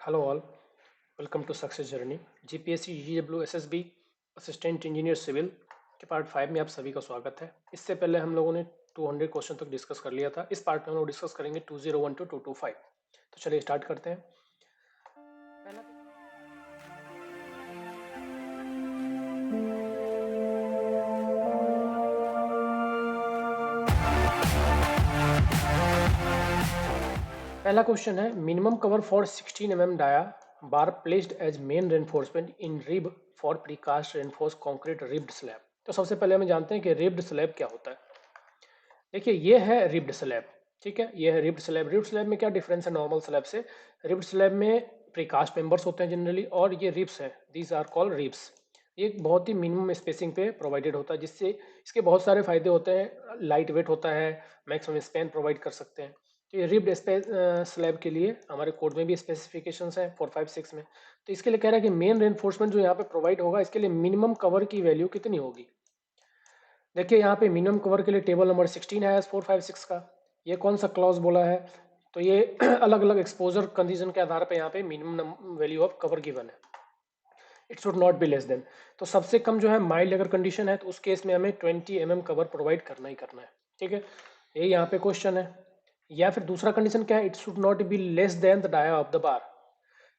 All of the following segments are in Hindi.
Hello all, welcome to success journey. GPSC GW SSB assistant engineer civil के पार्ट 5 में आप सभी का स्वागत है। इससे पहले हम लोगों ने 200 क्वेश्चन तक डिस्कस कर लिया था। इस पार्ट में हम लोग डिस्कस करेंगे 201 टू 225। तो चलिए स्टार्ट करते हैं। पहला पहला क्वेश्चन है, minimum cover for 16 mm dia bar placed as main reinforcement in rib for precast reinforced concrete ribbed slab. तो सबसे पहले हम जानते हैं कि रिब्ड स्लैब क्या होता है। देखिए ये है रिब्ड स्लैब, ठीक है, ये है रिब्ड स्लैब। रिब्ड स्लैब में क्या डिफरेंस है नॉर्मल स्लैब से? रिब्ड स्लैब में प्रीकास्ट मेंबर्स होते हैं जनरली, और ये रिब्स हैं, दीज आर कॉल्ड रिब्स। ये एक बहुत ही मिनिमम स्पेसिंग पे प्रोवाइडेड होता है, जिससे इसके बहुत सारे फायदे होते हैं। लाइट वेट होता है, मैक्सिमम स्पैन प्रोवाइड कर सकते हैं। तो ये रिब्ड स्लैब के लिए हमारे कोड में भी स्पेसिफिकेशंस हैं 456 में। तो इसके लिए कह रहा है कि मेन रेनफोर्समेंट जो यहाँ पे प्रोवाइड होगा, इसके लिए मिनिमम कवर की वैल्यू कितनी होगी। देखिए यहाँ पे मिनिमम कवर के लिए टेबल नंबर 16 है 456 का। ये कौन सा क्लॉज बोला है? तो ये अलग अलग एक्सपोजर कंडीशन के आधार पे यहाँ पे minimum value of cover given है। It should not be less than. तो सबसे कम जो है माइल्ड अगर कंडीशन है तो उस केस में हमें 20 कवर प्रोवाइड करना ही करना है, ठीक है। ये यहाँ पे क्वेश्चन है। या फिर दूसरा कंडीशन क्या है? It should not be less than the dia of the bar.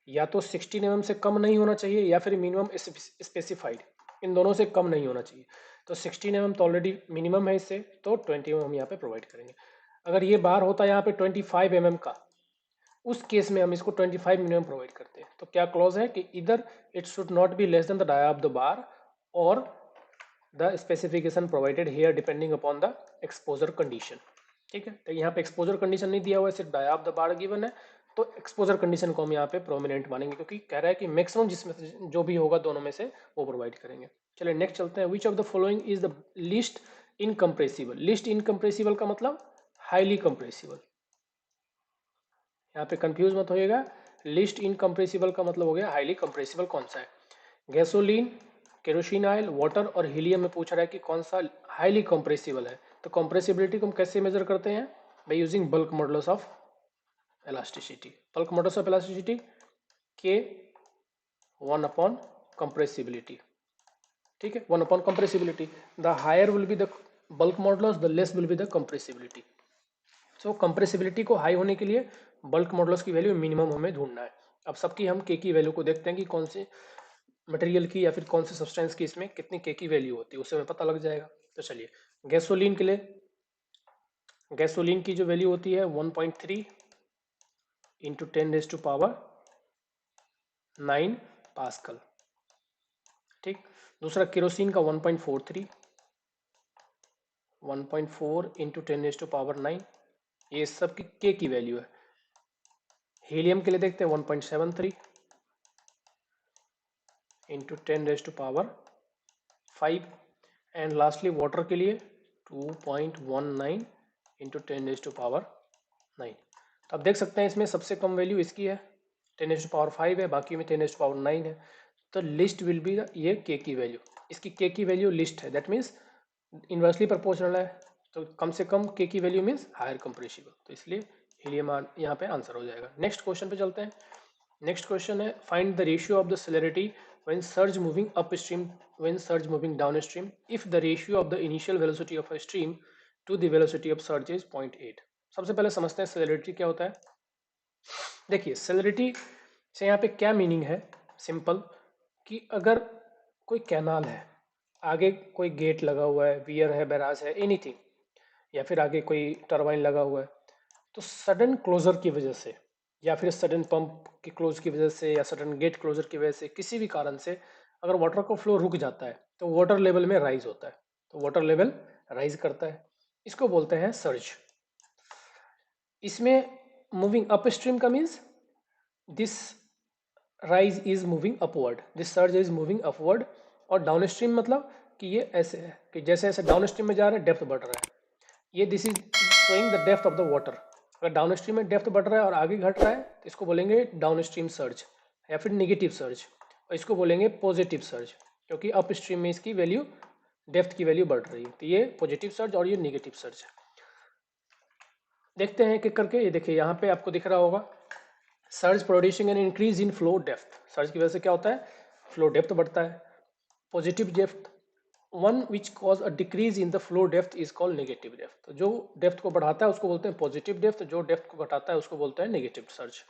या तो 16 से कम नहीं होना चाहिए या फिर मिनिमम स्पेसिफाइड, इन दोनों से कम नहीं होना चाहिए। तो 16 तो ऑलरेडी मिनिमम है इससे, तो 20 हम यहाँ पे प्रोवाइड करेंगे। अगर ये बार होता है यहाँ पे 25 का, उस केस में हम इसको 25 मिनिमम प्रोवाइड करते हैं। तो क्या क्लॉज है कि इधर it should not be less than the dia of the bar और the specification provided here depending upon the exposure condition, ठीक है। तो यहाँ पे एक्सपोजर कंडीशन नहीं दिया हुआ है, सिर्फ dia of the bar given है। तो एक्सपोजर कंडीशन को हम यहाँ पे प्रोमिनेंट मानेंगे, क्योंकि कह रहा है कि मैक्सिमम जिसमें से जो भी होगा दोनों में से वो प्रोवाइड करेंगे। चलिए नेक्स्ट चलते हैं। Which of the following is the least incompressible? Least incompressible का मतलब हाईली कंप्रेसिबल। यहाँ पे कंफ्यूज मत होइएगा। लीस्ट इनकम्प्रेसिबल का मतलब हो गया हाईली कंप्रेसिबल कौन सा है। गैसोलीन, केरोसिन ऑयल, वाटर और हीलियम में पूछ रहा है कि कौन सा हाईली कंप्रेसिबल है। तो कंप्रेसिबिलिटी को हम कैसे मेजर करते हैं? By using bulk modulus of elasticity। bulk modulus of elasticity k 1 upon compressibility, ठीक है, 1 upon compressibility। the higher will be the bulk modulus, the less will be the compressibility। so compressibility को हाई होने के लिए बल्क मॉडुलस की वैल्यू मिनिमम हमें ढूंढना है। अब सबकी हम के की वैल्यू को देखते हैं कि कौन से मटेरियल की या फिर कौन से सब्सटेंस की इसमें कितनी के की वैल्यू होती है, उससे हमें पता लग जाएगा। तो चलिए, गैसोलीन के लिए गैसोलीन की जो वैल्यू होती है 1.3 इंटू 10⁻⁹ पास्कल, ठीक। दूसरा केरोसिन का 1.43, 1.4 इंटू 10⁻⁹, ये सब की के की वैल्यू है। हीलियम के लिए देखते हैं 1.73 इंटू 10⁻⁵, एंड लास्टली वाटर के लिए 2.19 इंटू 10⁻⁹। तो आप देख सकते हैं इसमें सबसे कम वैल्यू इसकी है, 10⁻⁵ है, बाकी में 10⁻⁹ है। तो लिस्ट विल बी ये के की वैल्यू, इसकी के की वैल्यू लिस्ट है, दैट मीन्स इन्वर्सली प्रोपोर्शनल है। तो कम से कम के की वैल्यू मीन्स हायर कंप्रेसिबल, तो इसलिए हीलियम यहाँ पे आंसर हो जाएगा। नेक्स्ट क्वेश्चन पे चलते हैं। नेक्स्ट क्वेश्चन है, find the ratio of the celerity when surge moving upstream when surge moving downstream if the ratio of the initial velocity of a stream to the velocity of surge is 0.8। सबसे पहले समझते हैं सेलेरिटी क्या होता है। देखिए सेलेरिटी से यहाँ पे क्या मीनिंग है, सिंपल, कि अगर कोई कैनाल है, आगे कोई गेट लगा हुआ है, वियर है, बैराज है, एनीथिंग, या फिर आगे कोई टरबाइन लगा हुआ है, तो सडन क्लोजर की वजह से या फिर सडन पंप के क्लोज की वजह से या सडन गेट क्लोजर की वजह से किसी भी कारण से अगर वाटर का फ्लो रुक जाता है तो वाटर लेवल में राइज होता है, तो वाटर लेवल राइज करता है, इसको बोलते हैं सर्ज। इसमें मूविंग अपस्ट्रीम का means this rise is moving upward, this surge is moving upward. और डाउन स्ट्रीम मतलब कि ये ऐसे है कि जैसे जैसे डाउन स्ट्रीम में जा रहे हैं डेप्थ बढ़ रहा है, ये this is showing the depth of the water. अगर डाउन स्ट्रीम में डेप्थ बढ़ रहा है और आगे घट रहा है तो इसको बोलेंगे डाउन स्ट्रीम सर्ज या फिर निगेटिव सर्ज, और इसको बोलेंगे पॉजिटिव सर्ज, क्योंकि अप स्ट्रीम में इसकी वैल्यू डेप्थ की वैल्यू बढ़ रही है, तो ये पॉजिटिव सर्ज और ये निगेटिव सर्ज है। देखते हैं कि करके, ये देखिए यहाँ पे आपको दिख रहा होगा surge producing an increase in flow depth, surge की वजह से क्या होता है, फ्लो डेप्थ बढ़ता है। Positive depth, one which cause a decrease in the flow depth is called negative depth, तो जो डेप्थ को बढ़ाता है उसको बोलते हैं पॉजिटिव डेप्थ, जो डेप्थ को घटाता है उसको बोलते हैं negative surge.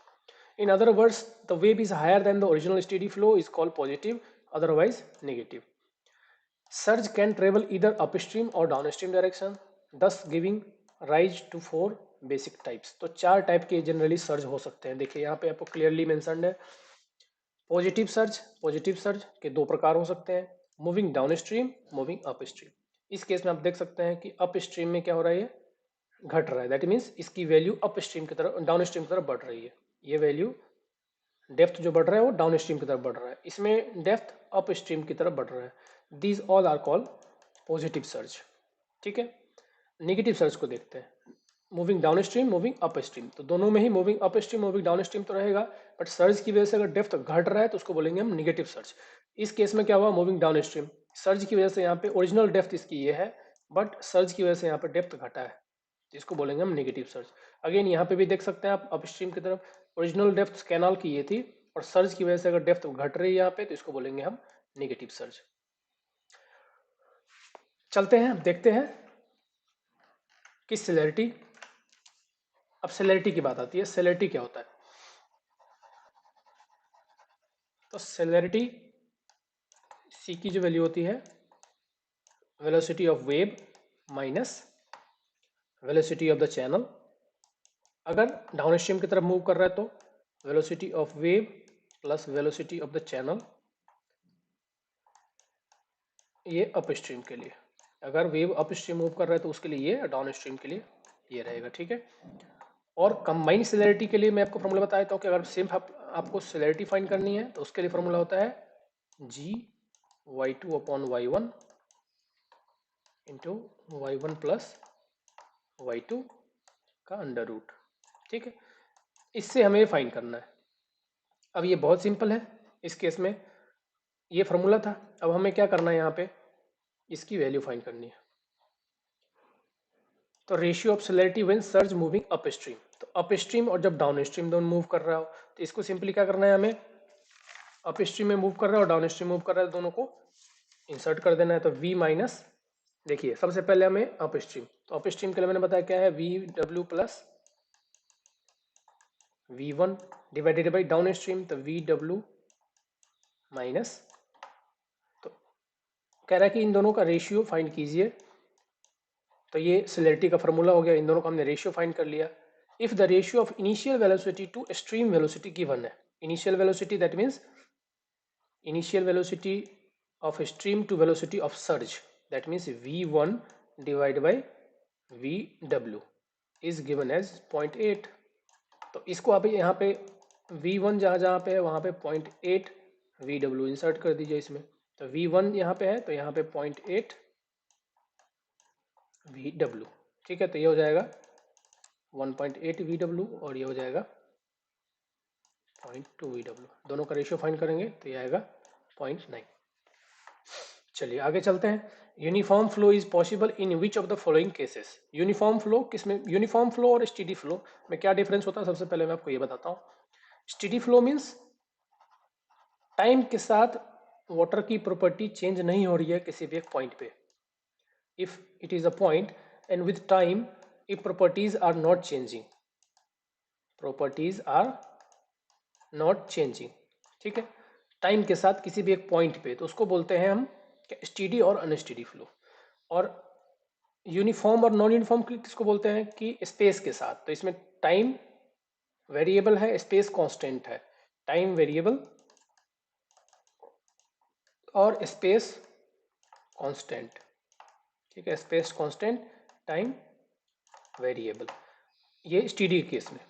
In other words, the wave is higher than the original steady flow is called positive, otherwise negative. Surge can travel either upstream or downstream direction, thus giving rise to four basic types। तो चार टाइप के जनरली सर्ज हो सकते हैं। देखिए यहाँ पे आपको क्लियरली मेंशन्ड है। पॉजिटिव सर्ज के दो प्रकार हो सकते हैं, moving down stream, moving up stream. इस केस में आप देख सकते हैं कि अप स्ट्रीम में क्या हो रहा है, घट रहा है, दैट मीन्स इसकी वैल्यू अप स्ट्रीम की तरफ, डाउन स्ट्रीम की तरफ बढ़ रही है। ये वैल्यू डेप्थ जो बढ़ रहा है वो डाउन स्ट्रीम की तरफ बढ़ रहा है, इसमें डेप्थ अप स्ट्रीम की तरफ बढ़ रहा है। These all are called positive surge. ठीक है। नेगेटिव सर्ज को देखते हैं, moving down stream, moving up stream, तो दोनों में ही moving up stream, moving down stream तो रहेगा, बट सर्ज की वजह से अगर डेप्थ घट रहा है तो उसको बोलेंगे हम नेगेटिव सर्ज। इस केस में क्या हुआ, मूविंग डाउन स्ट्रीम, सर्ज की वजह से यहाँ पे ओरिजिनल डेप्थ इसकी ये है, बट सर्ज की वजह से यहाँ पे डेप्थ घटा है, तो इसको बोलेंगे हम नेगेटिव सर्ज। अगेन यहाँ पे भी देख सकते हैं आप, अप स्ट्रीम की तरफ ओरिजिनल डेप्थ कैनाल की ये थी, और सर्ज की वजह से अगर डेप्थ घट रही है यहाँ पे, तो इसको बोलेंगे हम नेगेटिव सर्ज। चलते हैं, देखते हैं कि सेलेरिटी। अब सेलेरिटी की बात आती है, सेलेरिटी क्या होता है। तो सेलेरिटी, सी की जो वैल्यू होती है, velocity of wave minus velocity of the channel. अगर डाउन स्ट्रीम की तरफ मूव कर रहा है तो velocity of wave plus velocity of the channel, ये अप स्ट्रीम के लिए। अगर वेव अप स्ट्रीम मूव कर रहा है तो उसके लिए ये, डाउन स्ट्रीम के लिए ये रहेगा। ठीक है। और कंबाइंड सेलेरिटी के लिए मैं आपको फॉर्मूला बता देता हूँ कि अगर सिर्फ आपको सेलेरिटी फाइंड करनी है तो उसके लिए फॉर्मूला होता है जी y2 upon y1 into y1 plus y2 का अंडर रूट। ठीक है। इससे हमें फाइंड करना है। अब ये बहुत सिंपल है, इस केस में ये फॉर्मूला था, अब हमें क्या करना है, यहाँ पे इसकी वैल्यू फाइंड करनी है। तो ratio of celerity when surge moving up stream, तो अप स्ट्रीम और जब डाउन स्ट्रीम दोनों मूव कर रहा हो तो इसको सिंपली क्या करना है, हमें अप स्ट्रीम में मूव कर रहा है और डाउन स्ट्रीम मूव कर रहा है, दोनों को इंसर्ट कर देना है। तो v माइनस, देखिए सबसे पहले हमें अप स्ट्रीम, तो अप स्ट्रीम के लिए मैंने बताया क्या है, V W plus v1 divided by down stream, तो वी डब्ल्यू माइनस, तो कह रहा है कि इन दोनों का रेशियो फाइंड कीजिए। तो ये सेलेरिटी का फॉर्मूला हो गया, इन दोनों का हमने रेशियो फाइंड कर लिया। If the ratio of initial velocity to stream velocity given है, initial velocity that means initial velocity of stream to velocity of surge, that means v1 divide by vw is given as 0.8। तो इसको आप यहाँ पे v1 जहाँ जहाँ पे है वहाँ पे 0.8 vw इंसर्ट कर दीजिए इसमें। तो v1 यहाँ पे है तो यहाँ पे 0.8 vw। ठीक है। तो ये हो जाएगा 1.8 vw और ये हो जाएगा 0.2 vw, दोनों का रेशियो फाइंड करेंगे तो ये आएगा 0.9। चलिए आगे चलते हैं। Uniform flow is possible in which of the following cases. Uniform flow किसमें, यूनिफॉर्म फ्लो और स्टेडी फ्लो में क्या डिफरेंस होता है, सबसे पहले मैं आपको ये बताता हूँ। स्टेडी फ्लो मीन्स टाइम के साथ वाटर की प्रॉपर्टी चेंज नहीं हो रही है किसी भी एक पॉइंट पे। If it is a point and with time if properties are not changing, properties are not changing. ठीक है। टाइम के साथ किसी भी एक पॉइंट पे, तो उसको बोलते हैं हम स्टेडी और अनस्टेडी फ्लो। और यूनिफॉर्म और नॉन यूनिफॉर्म किसको बोलते हैं, कि स्पेस के साथ। तो इसमें टाइम वेरिएबल है, स्पेस कांस्टेंट है। टाइम वेरिएबल और स्पेस कांस्टेंट। ठीक है। स्पेस कांस्टेंट, टाइम वेरिएबल, ये स्टेडी केस में।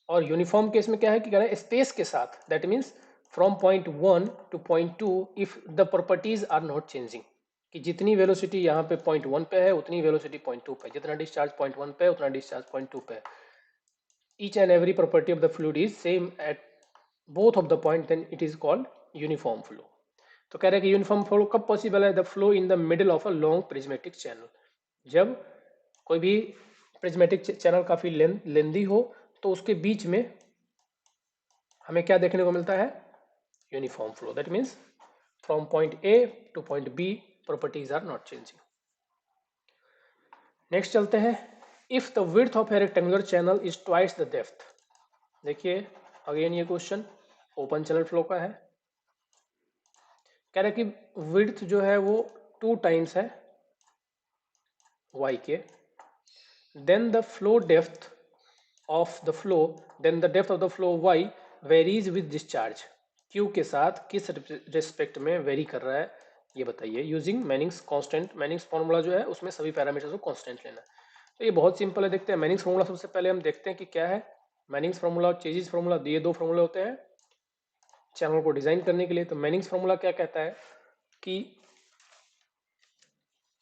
और यूनिफॉर्म केस में क्या है कि कह रहा है स्पेस के साथ, that means from point 1 to point 2 if the properties are not changing, कि जितनी वेलोसिटी यहाँ पे पॉइंट 1 पे है उतनी वेलोसिटी पॉइंट 2 पे, जितना डिस्चार्ज पॉइंट 1 पे है उतना डिस्चार्ज पॉइंट 2 पे है। Each and every property of the fluid is same at both of the point, then it is called uniform flow. तो कह रहे हैं कि यूनिफॉर्म फ्लो कब पॉसिबल है, the flow in the middle of a long prismatic channel. जब कोई भी प्रिज्मेटिक चैनल काफी लेंदी हो तो उसके बीच में हमें क्या देखने को मिलता है? Uniform flow, that means from point A to point B properties are not changing. Next चलते हैं, if the width of a rectangular channel is twice the depth. देखिए अगेन ये क्वेश्चन ओपन चैनल फ्लो का है। कह रहा है कि विड्थ जो है वो 2 टाइम्स है y के, then the flow depth of the flow, then the depth of the flow y varies with discharge. q के साथ किस रिस्पेक्ट में वेरी कर रहा है ये बताइए, using Manning's constant. Manning's formula जो है उसमें सभी पैरामीटर्स को कांस्टेंट लेना है। तो ये बहुत सिंपल है, देखते हैं मैनिंग्स फॉर्मूला। सबसे पहले हम देखते हैं कि क्या है मैनिंग्स फॉर्मूला और चेजिस फॉर्मूला, ये 2 फॉर्मूले होते हैं चैनल को डिजाइन करने के लिए। तो मैनिंग्स फॉर्मूला क्या कहता है कि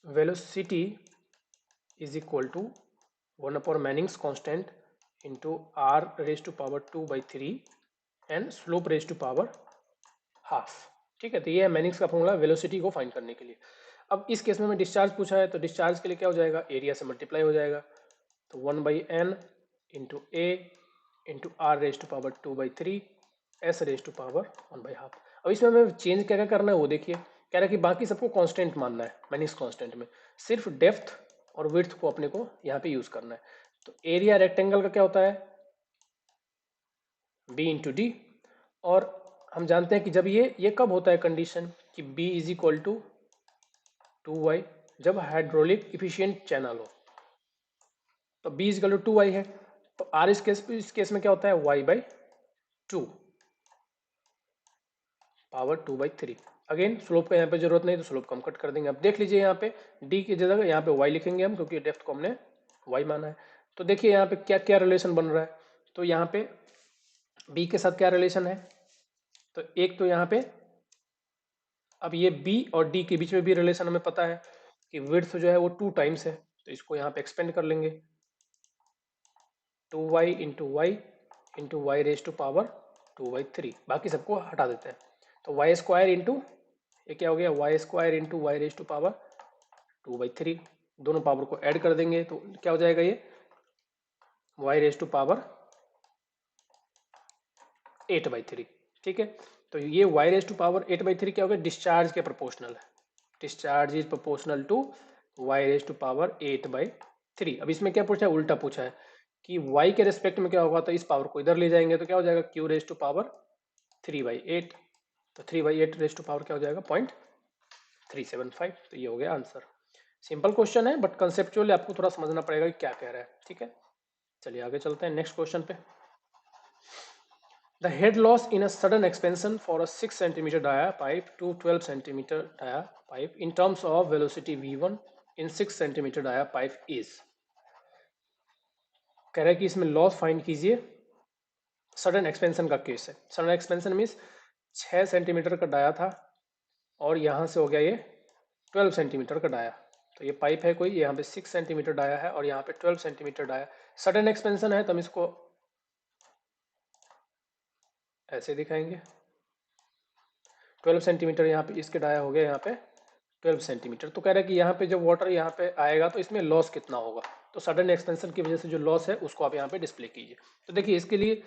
velocity is equal to 1 Manning's constant into R raise to power 2/3 and slope raise to power half. ठीक है, तो ये है मैनिंग्स का फॉर्मूला वेलोसिटी को फाइंड करने के लिए। अब इस केस में हमें डिस्चार्ज पूछा है, तो डिस्चार्ज के लिए क्या हो जाएगा, एरिया से मल्टीप्लाई हो जाएगा। तो 1/n into A into R raise to power 2/3 S raise to power 1/2। अब इसमें हमें चेंज क्या क्या करना है वो देखिए। कह रहा है कि बाकी सबको कांस्टेंट मानना है मैनिंग्स कांस्टेंट में, सिर्फ डेप्थ और विड्थ को अपने को यहाँ पे यूज करना है। तो एरिया रेक्टेंगल का क्या होता है, b इंटू डी। और हम जानते हैं कि जब ये कब होता है कंडीशन कि b is equal to 2y, जब हाइड्रोलिक इफिशियंट चैनल हो तो b is equal to 2y है। तो r इस केस में क्या होता है y/2 पावर 2/3। अगेन स्लोप का यहाँ पे जरूरत नहीं तो स्लोप को हम कट कर देंगे। अब देख लीजिए यहाँ पे d की जगह यहाँ पे y लिखेंगे हम, क्योंकि डेप्थ को हमने y माना है। तो देखिए यहाँ पे क्या क्या रिलेशन बन रहा है। तो यहाँ पे b के साथ क्या रिलेशन है, तो एक तो यहाँ पे अब ये b और d के बीच में भी रिलेशन हमें पता है कि विड्थ जो है वो 2 टाइम्स है। तो इसको यहाँ पे एक्सपेंड कर लेंगे, 2y into Y into Y raise to power 2/3। बाकी सबको हटा देते हैं। तो वाई स्क्वायर इंटू ये क्या हो गया, Y square into Y raise to power 2/3। दोनों पावर को ऐड कर देंगे तो क्या हो जाएगा, ये वाई रेज टू पावर 8/3। ठीक है, तो ये वाई रेज टू पावर 8/3 क्या हो गया, डिस्चार्ज के प्रोपोर्शनल है। Discharge is proportional to Y raise to power 8/3। अब इसमें क्या पूछा है, उल्टा पूछा है कि y के रेस्पेक्ट में क्या होगा, तो इस पावर को इधर ले जाएंगे तो क्या हो जाएगा, q रेज टू पावर 3/8। तो 3/8 रेज टू पावर क्या हो जाएगा 0.375। तो ये हो गया आंसर। सिंपल क्वेश्चन है बट कंसेप्चुअली आपको थोड़ा समझना पड़ेगा कि क्या कह रहा है। ठीक है, चलिए आगे चलते हैं नेक्स्ट क्वेश्चन पे। The head loss in a sudden expansion for a 6 cm dia pipe to 12 cm dia pipe in terms of velocity v1 in 6 cm dia pipe is। कह रहा है कि इसमें लॉस फाइंड कीजिए, सडन एक्सपेंशन का केस है। सडन एक्सपेंशन मीन्स 6 सेंटीमीटर का डाया था और यहाँ से हो गया ये 12 सेंटीमीटर का डाया। तो ये पाइप है कोई, यहाँ पे 6 सेंटीमीटर डाया है और यहाँ पे 12 सेंटीमीटर डाया। सडन एक्सपेंशन है तो हम इसको ऐसे दिखाएंगे, 12 सेंटीमीटर यहाँ पे इसके डाया हो गया, यहाँ पे 12 सेंटीमीटर। तो कह रहा है कि यहाँ पे जब वाटर यहाँ पे आएगा तो इसमें लॉस कितना होगा। तो सडन एक्सपेंशन की वजह से जो लॉस है उसको आप यहाँ पे डिस्प्ले कीजिए। तो देखिए इसके लिए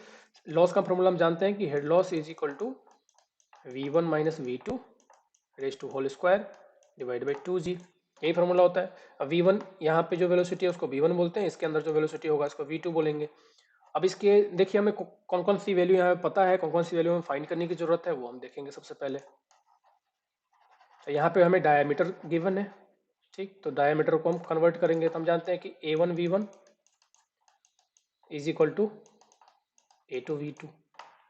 लॉस का फॉर्मूला हम जानते हैं कि head loss is equal to v1 minus v2 raise to whole square divide by 2g। यही फॉर्मूला होता है। अब v1 यहाँ पे जो वेलोसिटी है उसको v1 बोलते हैं, इसके अंदर जो वेलोसिटी होगा इसको v2 बोलेंगे। अब इसके देखिए हमें कौन कौन सी वैल्यू यहाँ पे पता है, कौन कौन सी वैल्यू हमें फाइंड करने की जरूरत है वो हम देखेंगे सबसे पहले। तो यहाँ पे हमें डायमीटर गिवन है, ठीक, तो डायमीटर को हम कन्वर्ट करेंगे तो हम जानते हैं कि a1 v1 is equal to a2 v2।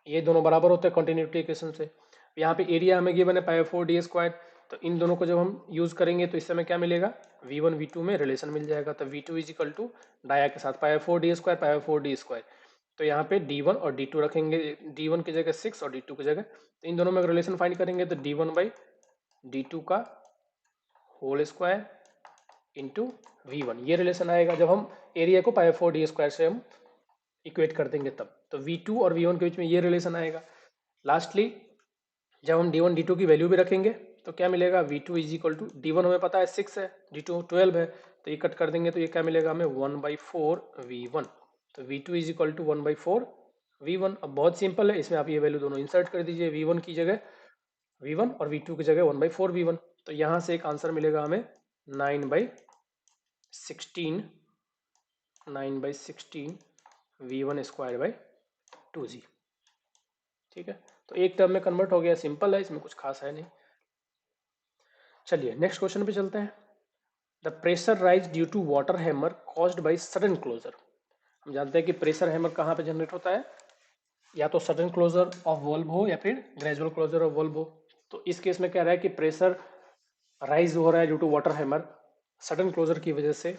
ये दोनों बराबर होते हैं कंटिन्यूटी इक्वेशन से। यहाँ पे एरिया हमें गिवन है π4d²। तो इन दोनों को जब हम यूज करेंगे तो इससे हमें क्या मिलेगा, v1 v2 में रिलेशन मिल जाएगा। तो v2 is equal to dia के साथ π4d²। तो यहाँ पे d1 और d2 रखेंगे, d1 की जगह 6 और d2 की जगह। तो इन दोनों में रिलेशन फाइंड करेंगे तो d1/d2 का होल स्क्वायर इंटू v1 ये रिलेशन आएगा। जब हम एरिया को π4d² से हम इक्वेट कर देंगे तब, तो v2 और v1 के बीच में ये रिलेशन आएगा। लास्टली जब हम d1 d2 की वैल्यू भी रखेंगे तो क्या मिलेगा, v2 is equal to d1 हमें पता है 6 है, d2 12 है, तो ये कट कर देंगे तो ये क्या मिलेगा हमें 1/4 v1। तो v2 is equal to 1/4 V1 अब बहुत सिंपल है, इसमें आप ये वैल्यू दोनों इंसर्ट कर दीजिए, V1 की जगह V1 और V2 की जगह 1/4 V1। तो यहाँ से एक आंसर मिलेगा हमें 9/16 V1² 2G। ठीक है, तो एक टर्म में कन्वर्ट हो गया, सिंपल है, इसमें कुछ खास है नहीं। चलिए नेक्स्ट क्वेश्चन पे चलते हैं। The pressure rise due to water hammer caused by sudden closure. हम जानते हैं कि प्रेशर हैमर कहाँ पे जनरेट होता है, या तो सडन क्लोजर ऑफ वॉल्व हो या फिर ग्रेजुअल क्लोजर ऑफ वॉल्व हो। तो इस केस में क्या रहा है कि प्रेशर राइज हो रहा है due to water hammer sudden closure की वजह से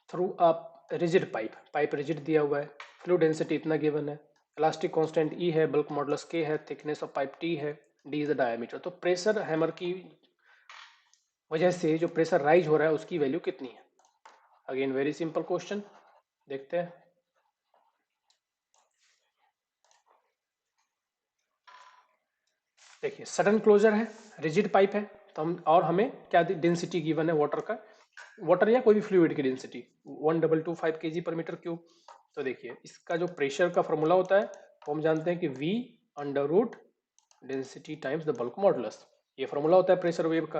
through a rigid pipe rigid दिया हुआ है, फ्लू डेंसिटी इतना गिवन है, इलास्टिक कांस्टेंट ई है, बल्क मॉडुलस के है, थिकनेस ऑफ पाइप टी है, डी इज द डायमीटर। तो प्रेशर हैमर की वजह से जो प्रेशर राइज हो रहा है उसकी वैल्यू कितनी है। अगेन वेरी सिंपल क्वेश्चन, देखते हैं। देखिए सडन क्लोजर है, रिजिड पाइप है, तो हम और हमें क्या डेंसिटी गिवन है वाटर का, वाटर या कोई भी फ्लूइड की डेंसिटी 1225 kg/m³। तो देखिए इसका जो प्रेशर का फॉर्मूला होता है वो हम जानते हैं कि V density times the bulk modulus, ये फॉर्मूला होता है प्रेशर वेव का।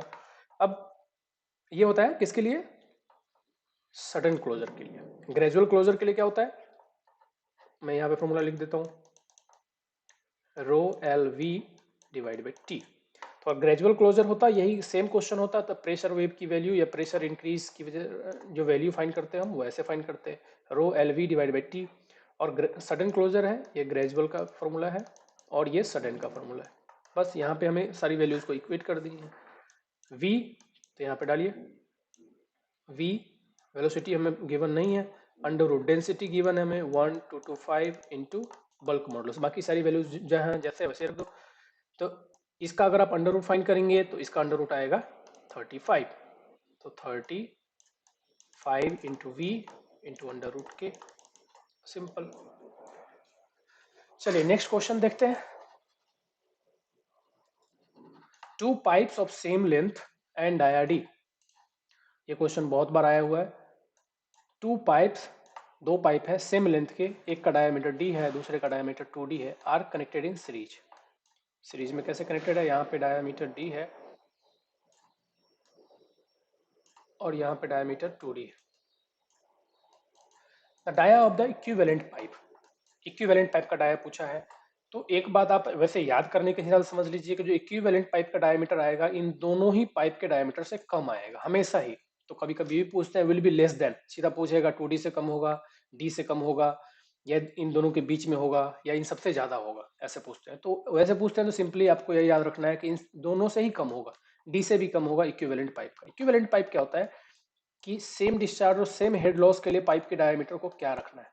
अब ये होता है किसके लिए, सडन क्लोजर के लिए। ग्रेजुअल क्लोजर के लिए क्या होता है, मैं यहाँ पे फॉर्मूला लिख देता हूँ, ρ/L/V/T। तो ग्रेजुअल क्लोजर होता यही सेम क्वेश्चन होता, तो प्रेशर वेव की वैल्यू या प्रेशर इंक्रीज की वजह जो वैल्यू फाइंड करते हैं हम वैसे फाइंड करते हैं, ρ/L/V/T। और सडन क्लोजर है, ये ग्रेजुअल का फॉर्मूला है और ये सडन का फॉर्मूला है। बस यहाँ पे हमें सारी वैल्यूज को इक्वेट कर दी है। V तो यहाँ पे डालिए, V वेलोसिटी हमें गिवन नहीं है, अंडर रूट डेंसिटी गिवन है हमें 1225 इंटू बल्क मॉडुलस, बाकी सारी वैल्यूज जहाँ जैसे वैसे रख दो। तो इसका अगर आप अंडर रूट फाइंड करेंगे तो इसका अंडर रूट आएगा 35, तो 35 into V into under root K, simple. चलिए नेक्स्ट क्वेश्चन देखते हैं। Two pipes of same length and dia D, ये क्वेश्चन बहुत बार आया हुआ है। टू पाइप्स, दो पाइप है सेम लेंथ के, एक का डायमीटर डी है दूसरे का डायमीटर 2D है, are connected in series. Series में कैसे कनेक्टेड है, यहाँ पे डायमीटर डी है और यहाँ पे डायमीटर 2D है। The dia of the equivalent pipe, equivalent pipe का डाया पूछा है। तो एक बात आप वैसे याद करने के हिसाब से समझ लीजिए कि जो इक्विवेलेंट पाइप का डायमीटर आएगा इन दोनों ही पाइप के डायमीटर से कम आएगा हमेशा ही। तो कभी कभी भी पूछते हैं विल बी लेस देन, सीधा पूछेगा 2D से कम होगा, डी से कम होगा, या इन दोनों के बीच में होगा, या इन सबसे ज्यादा होगा, ऐसे पूछते हैं। तो वैसे पूछते हैं तो सिंपली आपको यह याद रखना है कि इन दोनों से ही कम होगा, डी से भी कम होगा इक्विवेलेंट पाइप का। इक्विवेलेंट पाइप क्या होता है कि सेम डिस्चार्ज और सेम हेड लॉस के लिए पाइप के डायमीटर को क्या रखना है।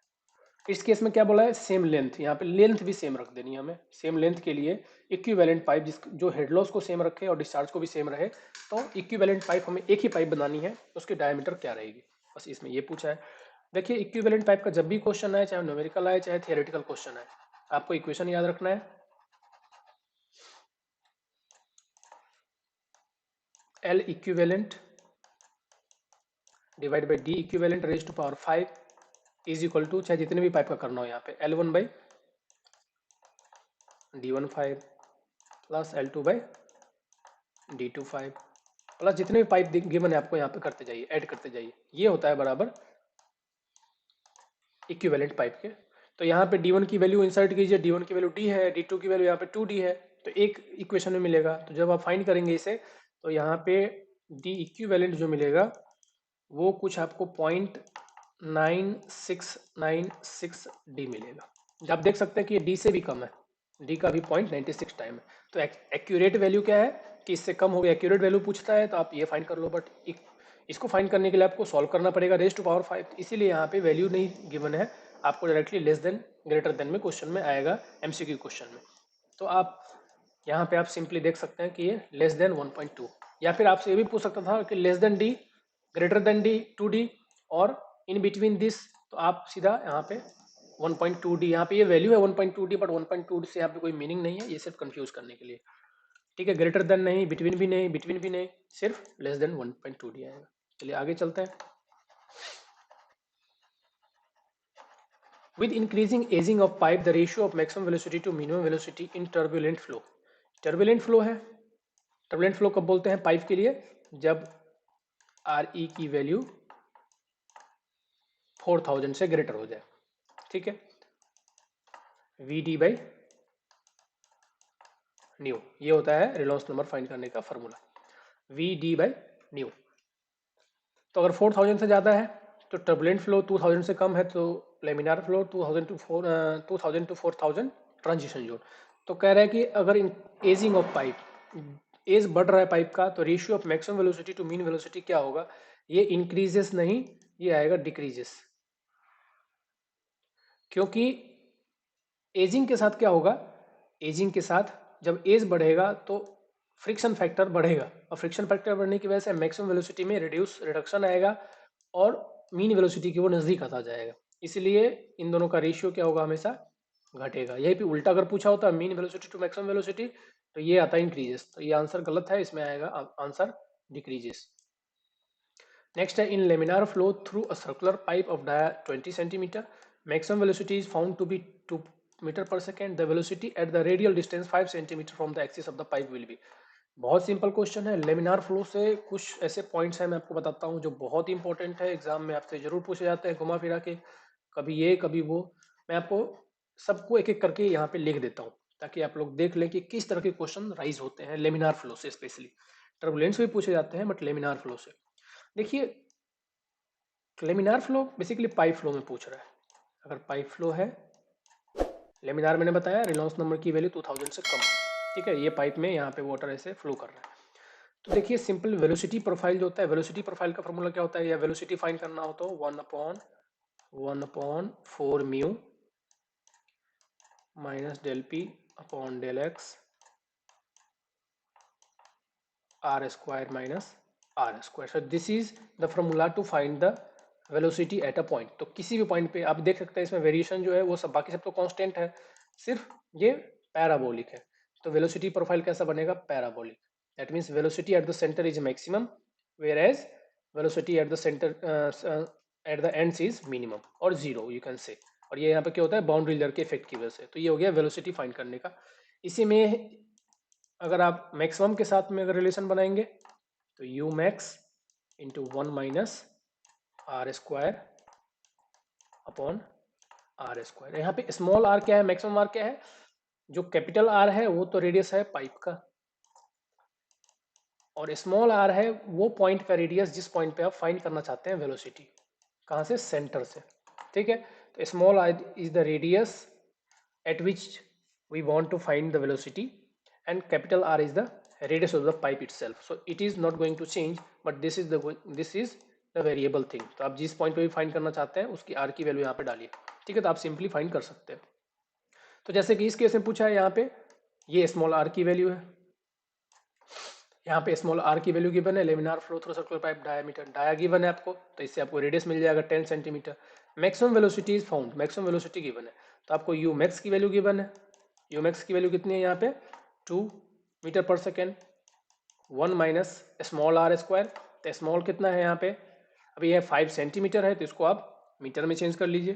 इस केस में क्या बोला है, सेम लेंथ, यहाँ पे लेंथ भी सेम रख देनी है हमें। सेम लेंथ के लिए इक्विवेलेंट पाइप जिस जो हेड लॉस को सेम रखे और डिस्चार्ज को भी सेम रहे, तो इक्विवेलेंट पाइप हमें एक ही पाइप बनानी है, उसकी डायमीटर क्या रहेगी, बस इसमें ये पूछा है। देखिए इक्विवेलेंट पाइप का जब भी क्वेश्चन आए, चाहे न्यूमेरिकल आए चाहे थियोरेटिकल क्वेश्चन आए, आपको इक्वेशन याद रखना है, L equivalent divide by D equivalent raise to power 5 is equal to, चाहे जितने भी पाइप का करना हो यहाँ पे L1/D15 प्लस L2/D25 प्लस जितने भी पाइप गिवन है आपको यहाँ पे करते जाइए, ऐड करते जाइए, ये होता है बराबर इक्विवेलेंट पाइप के। तो यहाँ पे D1 की वैल्यू इंसर्ट कीजिए, D1 की वैल्यू D है, D2 की वैल्यू यहाँ पे 2D है, तो एक इक्वेशन में मिलेगा। तो जब आप फाइंड करेंगे इसे तो यहाँ पे D इक्विवेलेंट जो मिलेगा वो कुछ आपको 0.9696 D मिलेगा। आप देख सकते हैं कि ये D से भी कम है, D का भी 0.96 टाइम है। तो एक्यूरेट वैल्यू क्या है कि इससे कम हो गया, एक्यूरेट वैल्यू पूछता है तो आप ये फाइंड कर लो, बट इसको फाइंड करने के लिए आपको सॉल्व करना पड़ेगा रेज टू पावर 5, इसीलिए यहाँ पे वैल्यू नहीं गिवन है, आपको directly less than greater than में क्वेश्चन में आएगा, एमसीक्यू क्वेश्चन में। तो आप यहाँ पे आप सिंपली देख सकते हैं कि ये लेस देन 1.2, या फिर आपसे ये भी पूछ सकता था कि less than D, greater than D 2D, और इन बिटवीन दिस, तो आप सीधा यहाँ पे 1.2D, यहाँ पे ये वैल्यू है 1.2D, बट 1.2 से यहाँ पे कोई मीनिंग नहीं है, ये सिर्फ कंफ्यूज करने के लिए। ठीक है, ग्रेटर देन नहीं, बिटवीन भी नहीं, बिटवीन भी नहीं, सिर्फ लेस देन 1.2D आएगा। चलिए आगे चलते हैं। With increasing aging of pipe, the ratio of maximum velocity to minimum velocity in turbulent flow. Turbulent flow है, turbulent flow कब बोलते हैं पाइप के लिए, जब RE की वैल्यू 4000 से ग्रेटर हो जाए, ठीक है। VD बाई न्यू, ये होता है रेनॉल्ड्स नंबर फाइंड करने का फॉर्मूला, VD बाई न्यू। तो अगर 4000 से ज़्यादा है तो टर्बुलेंट फ्लो, 2000 से कम है तो laminar flow, 2000 to 4000 transition zone. तो कह रहा है कि अगर एजिंग ऑफ पाइप, एज बढ़ रहा है पाइप का, तो ratio of maximum velocity to mean velocity क्या होगा, ये इंक्रीजेस नहीं, ये आएगा डिक्रीजेस। क्योंकि एजिंग के साथ क्या होगा, एजिंग के साथ जब एज बढ़ेगा तो फ्रिक्शन फैक्टर बढ़ेगा, और फ्रिक्शन फैक्टर बढ़ने की वजह से मैक्सिमम वेलोसिटी में रिडक्शन आएगा और मीन वेलोसिटी की वो नज़दीक आता जाएगा। इसलिए इन दोनों का रेशियो क्या होगा, हमेशा घटेगा। यही पे उल्टा अगर पूछा होता mean velocity to maximum velocity, तो ये आता है इंक्रीजेस, तो ये आंसर गलत है, इसमें आएगा आंसर डिक्रीजेस। नेक्स्ट है, in laminar flow through a circular pipe of dia 20 centimetre, maximum velocity is found to be 2 metre per second, the velocity at the radial distance 5 centimetre from the axis of the pipe will be. बहुत सिंपल क्वेश्चन है। लेमिनार फ्लो से कुछ ऐसे पॉइंट्स हैं, मैं आपको बताता हूँ जो बहुत ही इंपॉर्टेंट है, एग्जाम में आपसे जरूर पूछे जाते हैं घुमा फिरा के, कभी ये कभी वो। मैं आपको सबको एक एक करके यहाँ पे लिख देता हूँ ताकि आप लोग देख लें कि किस तरह के क्वेश्चन राइज होते हैं लेमिनार फ्लो से। स्पेशली टर्बुलेंस भी पूछे जाते हैं बट लेमिनार फ्लो से देखिए, लेमिनार फ्लो बेसिकली पाइप फ्लो में पूछ रहा है। अगर पाइप फ्लो है, लेमिनार मैंने बताया रेनॉल्ड्स नंबर की वैल्यू 2000 से कम है, ठीक है। ये पाइप में यहाँ पे वाटर ऐसे फ्लो कर रहा है। तो देखिए सिंपल वेलोसिटी प्रोफाइल जो होता है, वेलोसिटी प्रोफाइल का फॉर्मूला क्या होता है, या वेलोसिटी फाइंड करना हो तो 1/4 mu minus del P upon del X R square minus R square. So this is the formula to find the velocity at a point. तो किसी भी पॉइंट पे आप देख सकते हैं इसमें वेरिएशन जो है वो सब, बाकी सब तो कांस्टेंट है, सिर्फ ये पैराबोलिक है। तो वेलोसिटी प्रोफाइल कैसा बनेगा, parabolic. That means velocity at the centre is maximum, whereas velocity at the centre at the ends is minimum और जीरो यू कैन से। और ये यहाँ पे क्या होता है, बाउंड्री लेयर के इफेक्ट की वजह से। तो ये हो गया वेलोसिटी फाइंड करने का। इसी में अगर आप मैक्सिमम के साथ में अगर रिलेशन बनाएंगे तो U max into 1 minus R square upon R square. यहाँ पे स्मॉल आर क्या है, मैक्सिमम आर क्या है, जो कैपिटल आर है वो तो रेडियस है पाइप का, और स्मॉल आर है वो पॉइंट का रेडियस जिस पॉइंट पे आप फाइंड करना चाहते हैं वेलोसिटी, कहाँ से, सेंटर से, ठीक है। तो small R is the radius at which we want to find the velocity, and capital R is the radius of the pipe itself. So it is not going to change, but this is the variable thing. तो आप जिस पॉइंट पे भी फाइंड करना चाहते हैं उसकी R की वैल्यू यहाँ पे डालिए, ठीक है। तो आप सिंपली फाइंड कर सकते हैं। तो जैसे कि इस केस में पूछा है, यहाँ पे ये स्मॉल r की वैल्यू है, यहाँ पे स्मॉल r की वैल्यू गिवन है, laminar flow through circular pipe diameter dia given है आपको, तो इससे आपको रेडियस मिल जाएगा 10 centimetre. Maximum velocity is found, maximum velocity given है, तो आपको यू मैक्स की वैल्यू गिवन है। यू मैक्स की वैल्यू कितनी है यहाँ पे, 2 metre per second, 1 minus small R square. तो स्मॉल कितना है यहाँ पे, अभी यह 5 सेंटीमीटर है तो इसको आप मीटर में चेंज कर लीजिए,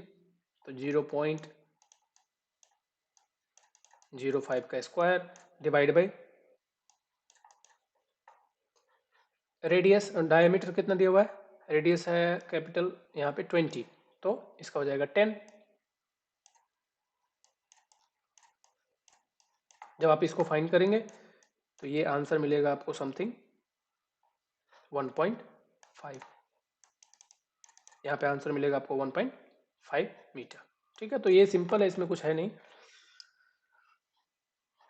तो 0.05 का square divide by radius, diameter कितना दिया हुआ है, रेडियस है कैपिटल यहाँ पे 20, तो इसका हो जाएगा 10। जब आप इसको फाइंड करेंगे तो ये आंसर मिलेगा आपको समथिंग 1.5, यहाँ पे आंसर मिलेगा आपको 1.5 मीटर, ठीक है। तो ये सिंपल है, इसमें कुछ है नहीं।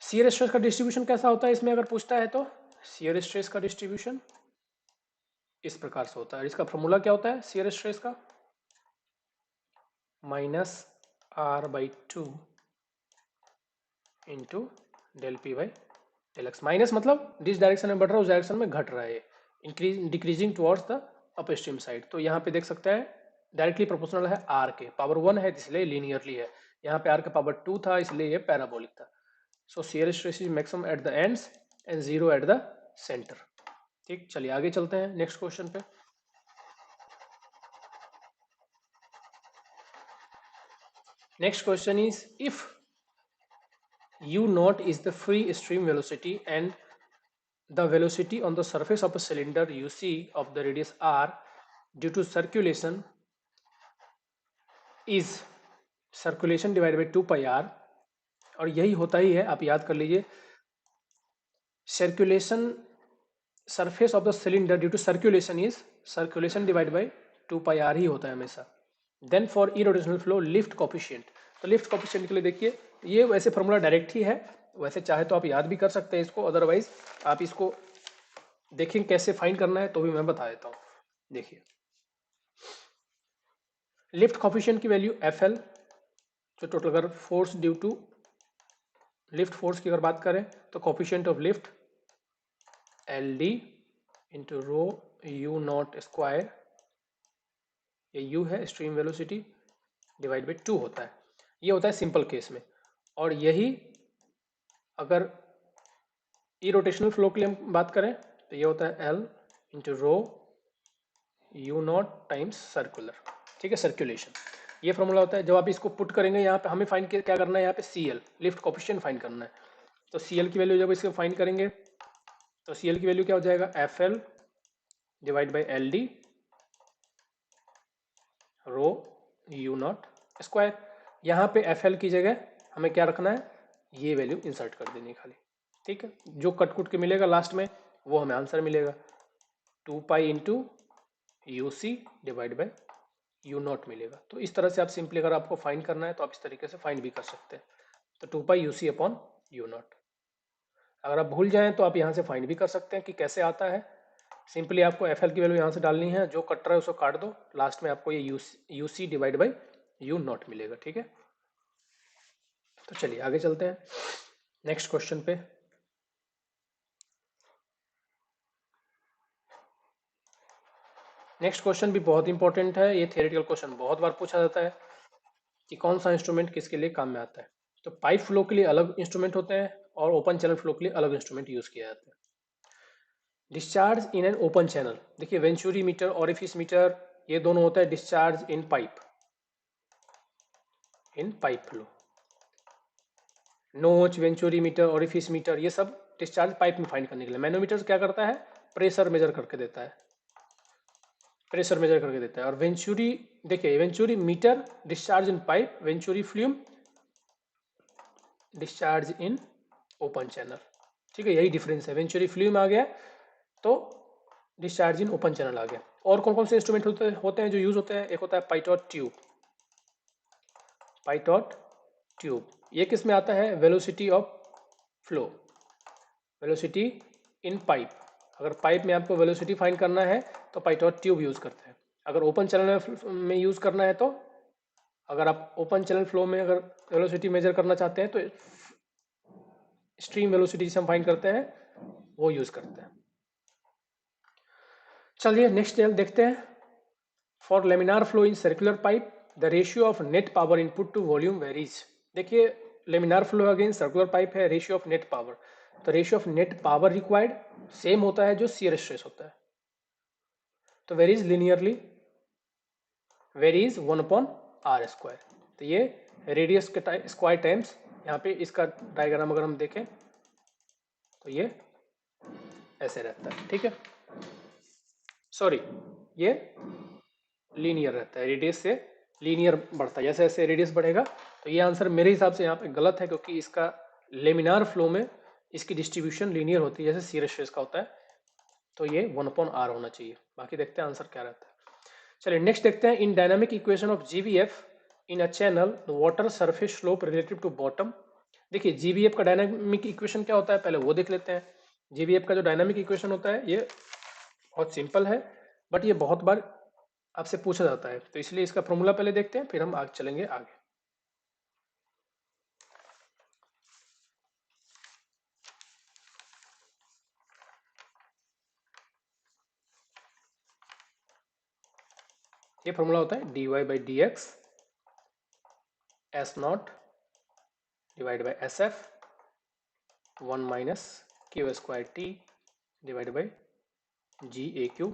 शियर स्ट्रेस का डिस्ट्रीब्यूशन कैसा होता है इसमें अगर पूछता है तो, शियर स्ट्रेस का डिस्ट्रीब्यूशन इस प्रकार से होता है। इसका फॉर्मूला क्या होता है शियर स्ट्रेस का, -r/2 into del P by del X. Minus मतलब जिस डायरेक्शन में बढ़ रहा है उस डायरेक्शन में घट रहा है, increase decreasing towards the upstream side. तो यहाँ पे देख सकते हैं डायरेक्टली प्रोपोर्शनल है आर के, पावर 1 है इसलिए लीनियरली है, यहाँ पे आर का पावर 2 था इसलिए ये पैराबोलिक था। So shear stress is maximum at the ends and zero at the centre. ठीक, चलिए आगे चलते हैं नेक्स्ट क्वेश्चन पे। Next question is, if u naught is the free stream velocity and the velocity on the surface of a cylinder uc of the radius r due to circulation is circulation divided by 2 pi r, और यही होता ही है, आप याद कर लीजिए, circulation surface of the cylinder due to circulation is circulation divide by 2 pi r ही होता है हमेशा। Then for irrotational flow lift coefficient, तो लिफ्ट कोफिशिएंट के लिए देखिए, ये वैसे फॉर्मूला डायरेक्ट ही है, वैसे चाहे तो आप याद भी कर सकते हैं इसको, अदरवाइज आप इसको देखें कैसे फाइंड करना है तो भी मैं बता देता हूँ। देखिए लिफ्ट कोफिशिएंट की वैल्यू एफ एल, जो टोटल अगर force due to lift force की अगर बात करें तो coefficient of lift L D into rho U nought square, ये u है स्ट्रीम वेलोसिटी, डिवाइड बाई 2 होता है, ये होता है सिंपल केस में। और यही अगर इरोटेशनल फ्लो के लिए हम बात करें तो ये होता है L into rho U not times circular, ठीक है, सर्कुलेशन, ये फॉर्मूला होता है। जब आप इसको पुट करेंगे यहाँ पे हमें फाइंड क्या करना है, यहाँ पे CL लिफ्ट कोफिशिएंट फाइंड करना है, तो CL की वैल्यू जब इसको फाइंड करेंगे तो CL की वैल्यू क्या हो जाएगा, FL divide by LD rho U nought square. यहाँ पे FL की जगह हमें क्या रखना है, ये वैल्यू इंसर्ट कर देनी खाली, ठीक है, जो कट कुट के मिलेगा लास्ट में वो हमें आंसर मिलेगा, 2 pi into U C divide by U nought मिलेगा। तो इस तरह से आप सिंपली अगर आपको फाइंड करना है तो आप इस तरीके से फाइंड भी कर सकते हैं, तो 2 pi u c upon u naught. अगर आप भूल जाएं तो आप यहाँ से फाइंड भी कर सकते हैं कि कैसे आता है, सिंपली आपको एफ एल की वैल्यू यहाँ से डालनी है, जो कट रहा है उसको काट दो, लास्ट में आपको ये U C divide by U nought मिलेगा, ठीक है। तो चलिए आगे चलते हैं नेक्स्ट क्वेश्चन पे। नेक्स्ट क्वेश्चन भी बहुत इंपॉर्टेंट है, ये थियोरेटिकल क्वेश्चन बहुत बार पूछा जाता है कि कौन सा इंस्ट्रूमेंट किसके लिए काम में आता है। तो पाइप फ्लो के लिए अलग इंस्ट्रूमेंट होते हैं और ओपन चैनल फ्लो के लिए अलग इंस्ट्रूमेंट यूज किया जाता है। Discharge in an open channel, देखिए वेंचुरी मीटर, ऑरिफिस मीटर, ये दोनों होता है डिस्चार्ज इन पाइप फ्लो। नोच, वेंचुरी मीटर, ऑरिफिस मीटर, ये सब डिस्चार्ज पाइप में फाइंड करने के लिए। मैनोमीटर क्या करता है, प्रेशर मेजर करके देता है, प्रेशर मेजर करके देता है। और वेंचुरी, देखिए venturi meter discharge in pipe, venturi flume discharge in open channel, ठीक है, यही डिफरेंस है, वेंचुरी फ्लूम आ गया तो डिस्चार्ज इन ओपन चैनल आ गया। और कौन कौन से इंस्ट्रूमेंट होते हैं जो यूज होते हैं, एक होता है पाइटॉट ट्यूब, पाइटॉट ट्यूब, ये किस में आता है, velocity of flow, velocity in pipe. अगर पाइप में आपको वेलोसिटी फाइंड करना है तो पाइटॉट ट्यूब यूज करते हैं। अगर ओपन चैनल में यूज करना है तो, अगर आप ओपन चैनल फ्लो में अगर वेलोसिटी मेजर करना चाहते हैं तो स्ट्रीम वेलोसिटी जिसे हम फाइंड करते हैं वो यूज करते हैं। चलिए नेक्स्ट देखते हैं। For laminar flow in circular pipe the ratio of net power input to volume varies. देखिए लेमिनार फ्लो अगेन सर्कुलर पाइप है, रेशियो ऑफ नेट पावर, तो ratio of net power required same होता है जो शियर स्ट्रेस होता है, तो varies linearly, varies 1/r square. तो ये रेडियस के स्क्वायर टाइम्स, यहाँ पे इसका डायग्राम अगर हम देखें तो ये ऐसे रहता है, ठीक है, सॉरी ये लीनियर रहता है, रेडियस से लीनियर बढ़ता है, जैसे जैसे रेडियस बढ़ेगा। तो ये आंसर मेरे हिसाब से यहाँ पे गलत है, क्योंकि इसका लेमिनार फ्लो में इसकी डिस्ट्रीब्यूशन लीनियर होती है जैसे शियर स्ट्रेस का होता है, तो ये 1/r होना चाहिए। बाकी देखते हैं आंसर क्या रहता है। चलिए नेक्स्ट देखते हैं, in dynamic equation of GVF in a channel the water surface slope relative to bottom. देखिए जीबीएफ का डायनामिक इक्वेशन क्या होता है, पहले वो देख लेते हैं। जीबीएफ का जो डायनामिक इक्वेशन होता है ये बहुत सिंपल है, बट ये बहुत बार आपसे पूछा जाता है, तो इसलिए इसका फॉर्मूला पहले देखते हैं, फिर हम आगे चलेंगे आगे। ये फॉर्मूला होता है dy by D X S nought divide by S F 1 minus Q square T divide by G A Q,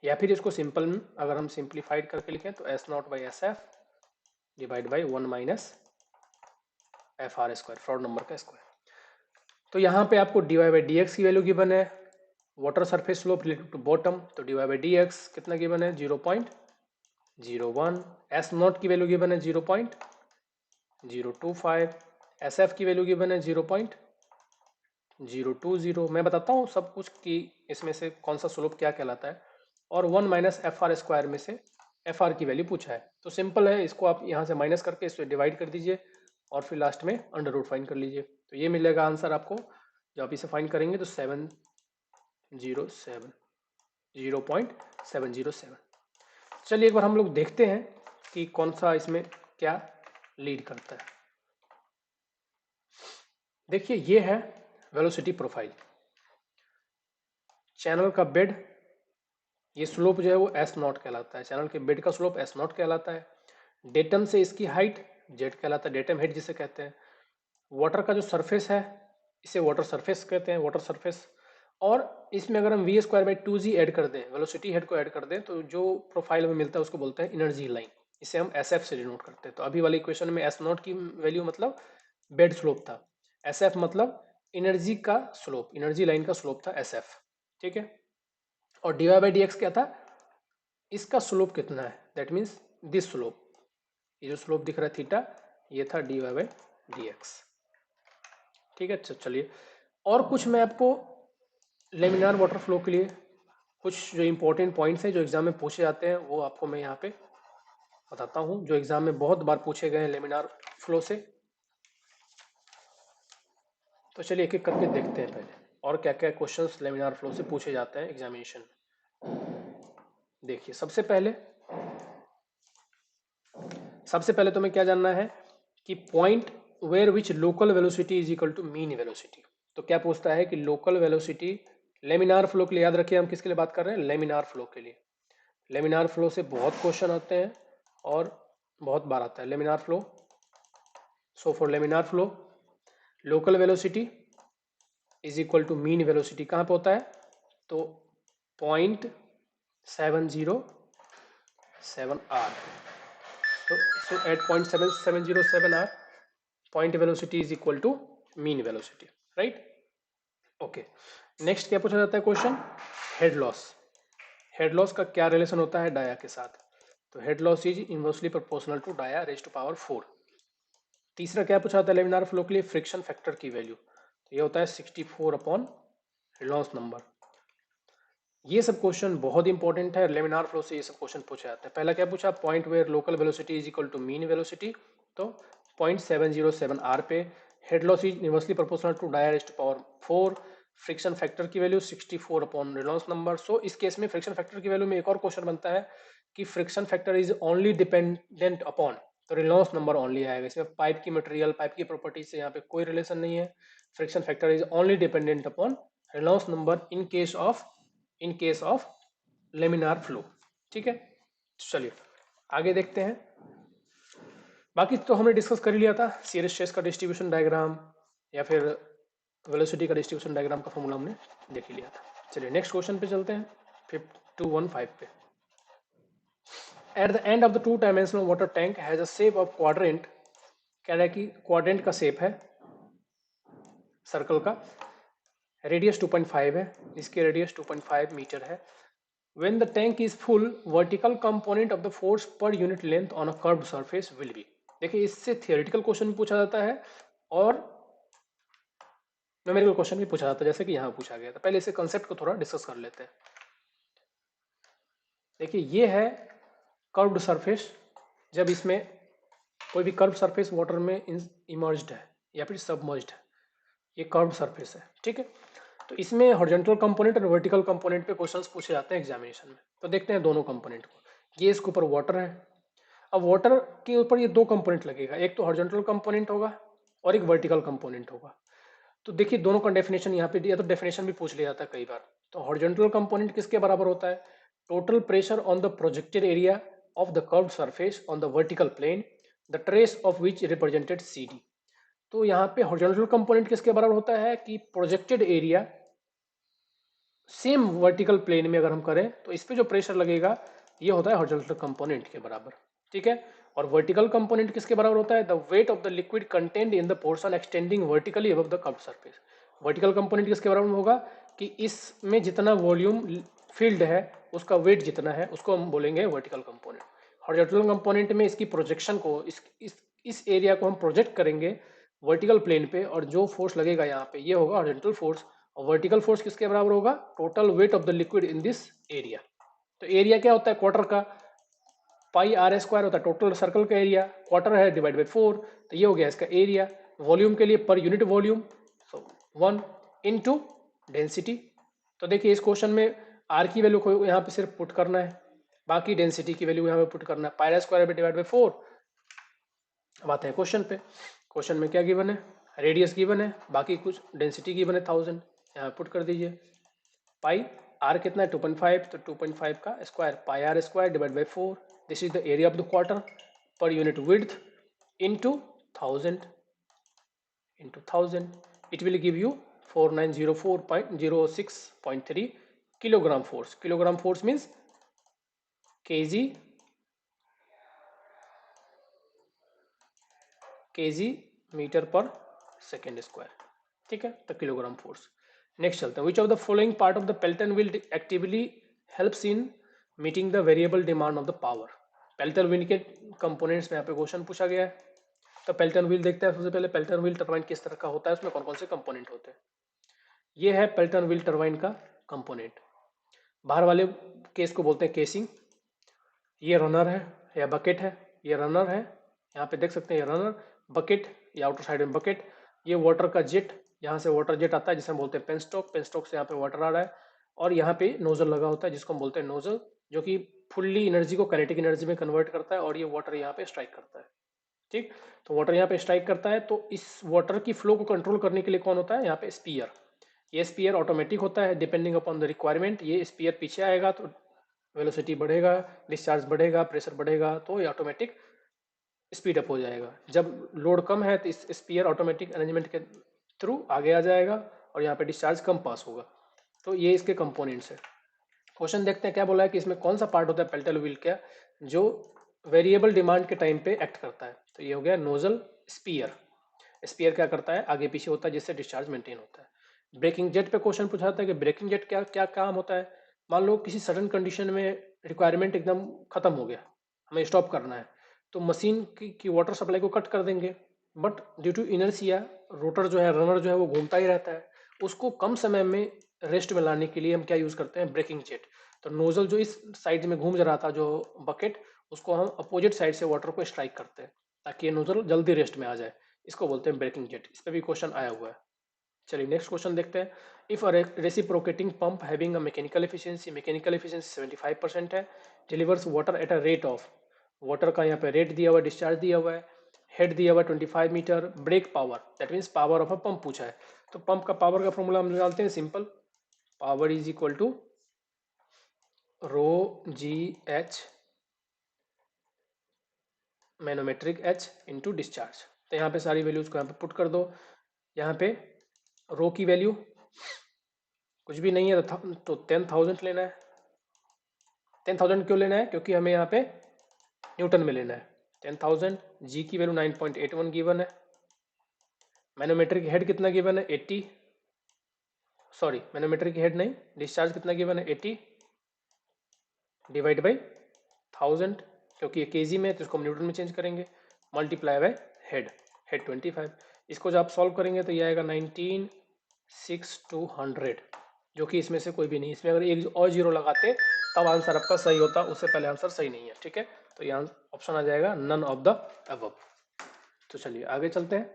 या फिर इसको सिंपल में अगर हम सिंप्लीफाइड करके लिखें तो S naught by S F divide by 1 minus F R square, Froude number का स्क्वायर। तो यहाँ पे आपको D Y by D X की वैल्यू गिवन है, water surface slope related to bottom, तो D Y by D X कितना गिवन है 0.01, एस नॉट की वैल्यू गिवन है 0.025, एस एफ की वैल्यू गिवन है 0.020। मैं बताता हूँ सब कुछ कि इसमें से कौन सा स्लोप क्या कहलाता है, और 1 माइनस एफ आर स्क्वायर में से एफ आर की वैल्यू पूछा है। तो सिंपल है, इसको आप यहाँ से माइनस करके इससे डिवाइड कर दीजिए और फिर लास्ट में अंडर रूट फाइंड कर लीजिए, तो ये मिलेगा आंसर आपको। जब आप इसे फाइंड करेंगे तो 0.707। चलिए एक बार हम लोग देखते हैं कि कौन सा इसमें क्या लीड करता है। देखिए ये है वेलोसिटी प्रोफाइल, चैनल का बेड, ये स्लोप जो है वो एस नॉट कहलाता है, चैनल के बेड का स्लोप एस नॉट कहलाता है। डेटम से इसकी हाइट जेड कहलाता है, डेटम हाइट जिसे कहते हैं। वाटर का जो सरफेस है इसे वाटर सरफेस कहते हैं, वाटर सरफेस। और इसमें अगर हम we square by 2g add कर दें, वेलोसिटी हेड को ऐड कर दें, तो जो प्रोफाइल में मिलता है उसको बोलते हैं एनर्जी लाइन, इसे हम एस एफ से डिनोट करते हैं। तो अभी वाले इक्वेशन में एस नॉट की वैल्यू मतलब बेड स्लोप था, एस एफ मतलब एनर्जी का स्लोप, एनर्जी लाइन का स्लोप था एस एफ, ठीक है। और D Y by D X क्या था, इसका स्लोप कितना है, दैट मीन्स दिस स्लोप, ये जो स्लोप दिख रहा है थीटा, ये था D Y by D X, ठीक है। चलिए और कुछ मैं आपको लेमिनार वाटर फ्लो के लिए कुछ जो इंपॉर्टेंट पॉइंट्स हैं जो एग्जाम में पूछे जाते हैं वो आपको मैं यहाँ पे बताता हूँ, जो एग्जाम में बहुत बार पूछे गए हैं लेमिनार फ्लो से। तो चलिए एक एक करके देखते हैं पहले और क्या क्या क्वेश्चंस लेमिनार फ्लो से पूछे जाते हैं एग्जामिनेशन में। देखिए सबसे पहले तो हमें क्या जानना है कि point where which local velocity is equal to mean velocity. तो क्या पूछता है कि लोकल वेलोसिटी लेमिनार फ्लो के लिए, याद रखिए हम किसके लिए बात कर रहे हैं, लेमिनार फ्लो के लिए। लेमिनार फ्लो से बहुत क्वेश्चन आते हैं और बहुत बार आता है laminar flow. So for laminar flow local velocity is equal to mean velocity कहाँ पे होता है, तो 0.707 R. So at 0.7707 r, point velocity is equal to mean velocity, right? Okay. Next क्या पूछा जाता है question, head loss. Head loss का क्या रिलेशन होता है डाया के साथ, तो head loss is inversely proportional to dia raise to power 4। तीसरा क्या पूछा जाता है लेमिनार फ्लो के लिए, फ्रिक्शन फैक्टर की वैल्यू, तो ये होता है 64 अपॉन रेनॉल्ड्स नंबर। ये सब क्वेश्चन बहुत इंपॉर्टेंट है, लेमिनार फ्लो से ये सब क्वेश्चन पूछे जाते हैं। पहला क्या पूछा, point where local velocity is equal to mean velocity, तो 0.707 आर पे head loss is inversely proportional to dia raised to power 4, friction factor की value 64 upon Reynolds number. So इस केस में फ्रिक्शन फैक्टर की वैल्यू में एक और क्वेश्चन बनता है कि friction factor is only dependent upon, तो रेनॉल्ड्स नंबर ओनली आएगा। इसमें पाइप की मटेरियल, पाइप की प्रॉपर्टी से यहाँ पे कोई रिलेशन नहीं है। Friction factor is only dependent upon Reynolds number in case of laminar flow, ठीक है। चलिए आगे देखते हैं। बाकी तो हमने डिस्कस कर ही लिया था, शियर स्ट्रेस का डिस्ट्रीब्यूशन डायग्राम या फिर वेलोसिटी का डिस्ट्रीब्यूशन डायग्राम का फॉर्मूला हमने देख ही लिया था। चलिए नेक्स्ट क्वेश्चन पे चलते हैं, 5215 पे। At the end of the 2 dimensional water tank has a shape of quadrant, कह रहा है कि क्वाड्रेंट का शेप है सर्कल का, रेडियस 2.5 है, इसकी रेडियस 2.5 मीटर है। When the tank is full, vertical component of the force per unit length on a curved surface will be। देखिए इससे थियोरेटिकल क्वेश्चन भी पूछा जाता है और न्यूमेरिकल क्वेश्चन भी पूछा जाता है, जैसे कि यहाँ पूछा गया था। पहले इसे कंसेप्ट को थोड़ा डिस्कस कर लेते हैं। देखिए ये है कर्व्ड सरफेस, जब इसमें कोई भी कर्व्ड सरफेस वाटर में इमर्ज्ड है या फिर सबमर्ज्ड है, ये कर्व्ड सरफेस है, ठीक है। तो इसमें हॉरिजॉन्टल कंपोनेंट और वर्टिकल कंपोनेंट पे क्वेश्चंस पूछे जाते हैं एग्जामिनेशन में। तो देखते हैं दोनों कंपोनेंट को। ये इसके ऊपर वाटर है, अब वाटर के ऊपर ये दो कंपोनेंट लगेगा, एक तो हॉरिजॉन्टल कंपोनेंट होगा और एक वर्टिकल कंपोनेंट होगा। तो देखिए दोनों का डेफिनेशन यहाँ पे दिया, तो डेफिनेशन भी पूछ लिया जाता है कई बार। तो हॉरिजॉन्टल कंपोनेंट किसके बराबर होता है, total pressure on the projected area of the curved surface on the vertical plane, the trace of which represented CD। तो यहाँ पे हॉरिजॉन्टल कंपोनेंट किसके बराबर होता है कि projected area same vertical plane में अगर हम करें तो इस पे जो प्रेशर लगेगा ये होता है हॉरिजॉन्टल कंपोनेंट के बराबर, ठीक है। और वर्टिकल कंपोनेंट किसके बराबर होता है? The weight of the liquid content in the portion extending vertically above the curved surface. Vertical component किसके बराबर होगा? कि इसमें जितना वॉल्यूम फील्ड है उसका वेट जितना है उसको हम बोलेंगे वर्टिकल कंपोनेंट। हॉरिजॉन्टल कंपोनेंट में इसकी प्रोजेक्शन को इस एरिया को हम प्रोजेक्ट करेंगे वर्टिकल प्लेन पे, और जो फोर्स लगेगा यहाँ पे ये होगा हॉरिजॉन्टल फोर्स। और वर्टिकल फोर्स किसके बराबर होगा? Total weight of the liquid in this area. तो एरिया क्या होता है क्वार्टर का? पाई आर स्क्वायर होता है टोटल सर्कल का एरिया, क्वार्टर है डिवाइड बाई 4, तो ये हो गया इसका एरिया। वॉल्यूम के लिए पर यूनिट वॉल्यूम, सो 1 इनटू डेंसिटी। तो देखिए इस क्वेश्चन में आर की वैल्यू को यहाँ पे सिर्फ पुट करना है, बाकी डेंसिटी की वैल्यू यहाँ पे पुट करना है। पाई स्क्वायर पे डिवाइड बाई 4। अब आते हैं क्वेश्चन पे। क्वेश्चन में क्या गिवन है? रेडियस गिवन है, बाकी कुछ डेंसिटी गिवन है 1000, यहाँ पुट कर दीजिए। पाई आर कितना है 2.5, तो 2.5 का square pi R square divide by 4। This is the area of the quarter per unit width into 1000 it will give you 4904.06.3 kilogram force. Kilogram force means KG metre per second square, ठीक है, तो किलोग्राम फोर्स। नेक्स्ट चलते हैं। Which of the following part of the Pelton wheel actively helps in meeting the variable demand of the power. Pelton wheel के कंपोनेंट्स में यहाँ पे क्वेश्चन पूछा गया है। तो पेल्टन व्हील देखते हैं सबसे पहले। पेल्टन व्हील टरबाइन किस तरह का होता है, उसमें कौन कौन से कंपोनेंट होते हैं। ये है पेल्टन व्हील टरबाइन का कंपोनेंट। बाहर वाले केस को बोलते हैं केसिंग। ये रनर है या बकेट है, ये रनर है, यहाँ पे देख सकते हैं ये रनर, बकेट या आउटर साइड में बकेट। ये वाटर का जेट, यहाँ से वाटर जेट आता है जिसे हम बोलते हैं पेनस्टॉक। पेनस्टॉक से यहाँ पे वाटर आ रहा है, और यहाँ पे नोजल लगा होता है जिसको हम बोलते हैं नोजल, जो कि फुल्ली एनर्जी को काइनेटिक एनर्जी में कन्वर्ट करता है, और ये वाटर यहाँ पे स्ट्राइक करता है। ठीक, तो वाटर यहाँ पे स्ट्राइक करता है, तो इस वाटर की फ्लो को कंट्रोल करने के लिए कौन होता है यहाँ पे? स्पीयर। ये स्पीयर ऑटोमेटिक होता है डिपेंडिंग अपॉन द रिक्वायरमेंट। ये स्पीयर पीछे आएगा तो वेलोसिटी बढ़ेगा, डिस्चार्ज बढ़ेगा, प्रेशर बढ़ेगा, तो ये ऑटोमेटिक स्पीड अप हो जाएगा। जब लोड कम है तो इस स्पीयर ऑटोमेटिक अरेंजमेंट के थ्रू आगे आ जाएगा, और यहाँ पे डिस्चार्ज कम पास होगा। तो ये इसके कंपोनेंट्स है। क्वेश्चन देखते हैं क्या बोला है कि इसमें कौन सा पार्ट होता है पेल्टन व्हील का जो वेरिएबल डिमांड के टाइम पे एक्ट करता है। तो ये हो गया नोजल। स्पीयर, स्पीयर क्या करता है? आगे पीछे होता है जिससे डिस्चार्ज मेंटेन होता है। ब्रेकिंग जेट पे क्वेश्चन पूछा था कि ब्रेकिंग जेट क्या क्या काम होता है। मान लो किसी सडन कंडीशन में रिक्वायरमेंट एकदम खत्म हो गया, हमें स्टॉप करना है, तो मशीन की वाटर सप्लाई को कट कर देंगे, but due to inertia rotor जो है, रनर जो है वो घूमता ही रहता है, उसको कम समय में रेस्ट में लाने के लिए हम क्या यूज़ करते हैं? Breaking jet. तो नोजल जो इस साइड में घूम रहा था जो बकेट, उसको हम अपोजिट साइड से वाटर को स्ट्राइक करते हैं ताकि ये नोजल जल्दी रेस्ट में आ जाए। इसको बोलते हैं ब्रेकिंग जेट। इस पर भी क्वेश्चन आया हुआ है। चलिए नेक्स्ट क्वेश्चन देखते हैं। If a reciprocating pump having a mechanical efficiency 75% है, delivers water at a rate of, water का यहाँ पे रेट दिया हुआ है, डिस्चार्ज दिया हुआ है, हेड दिया हुआ है 25 metre, brake power that means power of a pump पूछा है। तो पंप का पावर का फॉर्मूला हम निकालते हैं simple. Power is equal to rho G H manometric H into discharge. तो यहाँ पे सारी वैल्यूज को यहाँ पे पुट कर दो। यहाँ पे रो की वैल्यू कुछ भी नहीं है तो 10,000 लेना है। 10,000 क्यों लेना है? क्योंकि हमें यहाँ पे न्यूटन में लेना है। 10,000, जी की वैल्यू 9.81 गिवन है, मैनोमेट्रिक हेड कितना गिवन है 80, सॉरी मैनोमेट्रिक हेड नहीं, डिस्चार्ज कितना गिवन है 80 डिवाइड बाई 1000, क्योंकि ये केजी में है तो इसको हम न्यूटन में चेंज करेंगे, मल्टीप्लाई बाय हेड, हेड 25। इसको जब आप सॉल्व करेंगे तो ये आएगा 19,600, जो कि इसमें से कोई भी नहीं। इसमें अगर एक और जीरो लगाते तब आंसर आपका सही होता, उससे पहले आंसर सही नहीं है। ठीक है, तो यहाँ ऑप्शन आ जाएगा नन ऑफ द अबव। तो चलिए आगे चलते हैं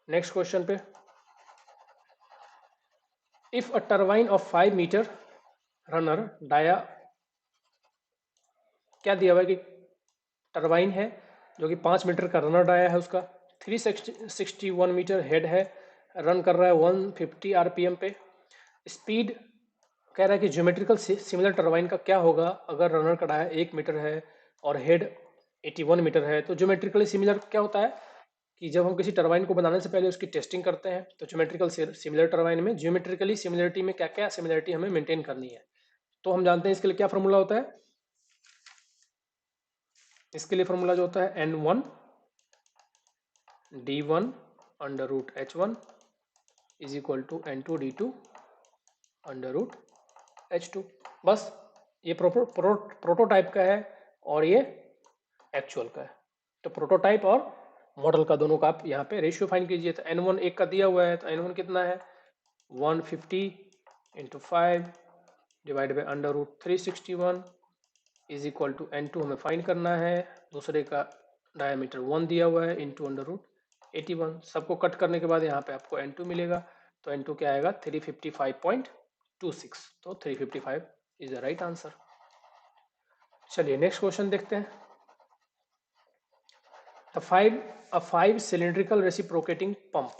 नेक्स्ट क्वेश्चन पे। If a turbine of 5 metre runner dia, क्या दिया हुआ है कि टरबाइन है जो कि 5 मीटर का रनर डाया है, उसका 361 मीटर हेड है, रन कर रहा है 150 आरपीएम पे। स्पीड कह रहा है कि ज्योमेट्रिकल सिमिलर टरबाइन का क्या होगा अगर रनर का डाया 1 मीटर है और हेड 81 मीटर है। तो ज्योमेट्रिकली सिमिलर क्या होता है कि जब हम किसी टरबाइन को बनाने से पहले उसकी टेस्टिंग करते हैं, तो ज्योमेट्रिकल सिमिलर टरबाइन में ज्योमेट्रिकली सिमिलरिटी में क्या क्या सिमिलरिटी हमें मेंटेन करनी है। तो हम जानते हैं इसके लिए क्या फॉर्मूला होता है, इसके लिए फॉर्मूला जो होता है N1 D1 under root H1 is equal to N2 D2 under root H2। बस ये प्रोटोटाइप का है और ये एक्चुअल का है। तो प्रोटोटाइप और मॉडल का दोनों का आप यहाँ पे रेशियो फाइंड कीजिए। तो N1 एक का दिया हुआ है, तो N1 कितना है 150 into 5 divide by under root 361 is equal to N2 हमें फाइंड करना है, दूसरे का डायमीटर 1 दिया हुआ है इंटू अंडर रूट 81। सबको कट करने के बाद यहाँ पे आपको N2 मिलेगा। तो N2 क्या आएगा 355.26। तो 355 इज द राइट आंसर। चलिए नेक्स्ट क्वेश्चन देखते हैं। A 5 cylindrical reciprocating pump,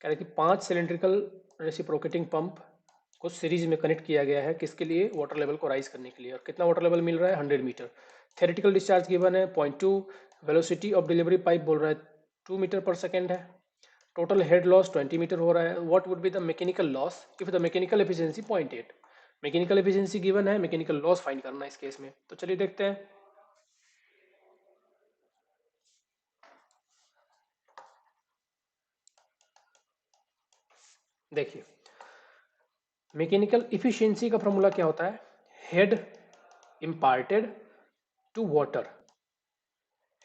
कह रहे कि 5 सिलेंड्रिकल रेसिप्रोकेटिंग पंप को सीरीज में कनेक्ट किया गया है, किसके लिए, वाटर लेवल को राइज करने के लिए। और कितना वाटर लेवल मिल रहा है 100 मीटर। थेरेटिकल डिस्चार्ज गिवन है 0.2, वेलोसिटी ऑफ डिलीवरी पाइप बोल रहा है 2 मीटर पर सेकेंड है, टोटल हेड लॉस 20 मीटर हो रहा है। What would be the mechanical loss if the mechanical efficiency 0.8। Mechanical efficiency given है, मैकेनिकल लॉस फाइंड करना है इस केस में। तो चलिए देखते हैं। देखिए मैकेनिकल इफिशिएंसी का फॉर्मूला क्या होता है, head imparted to water,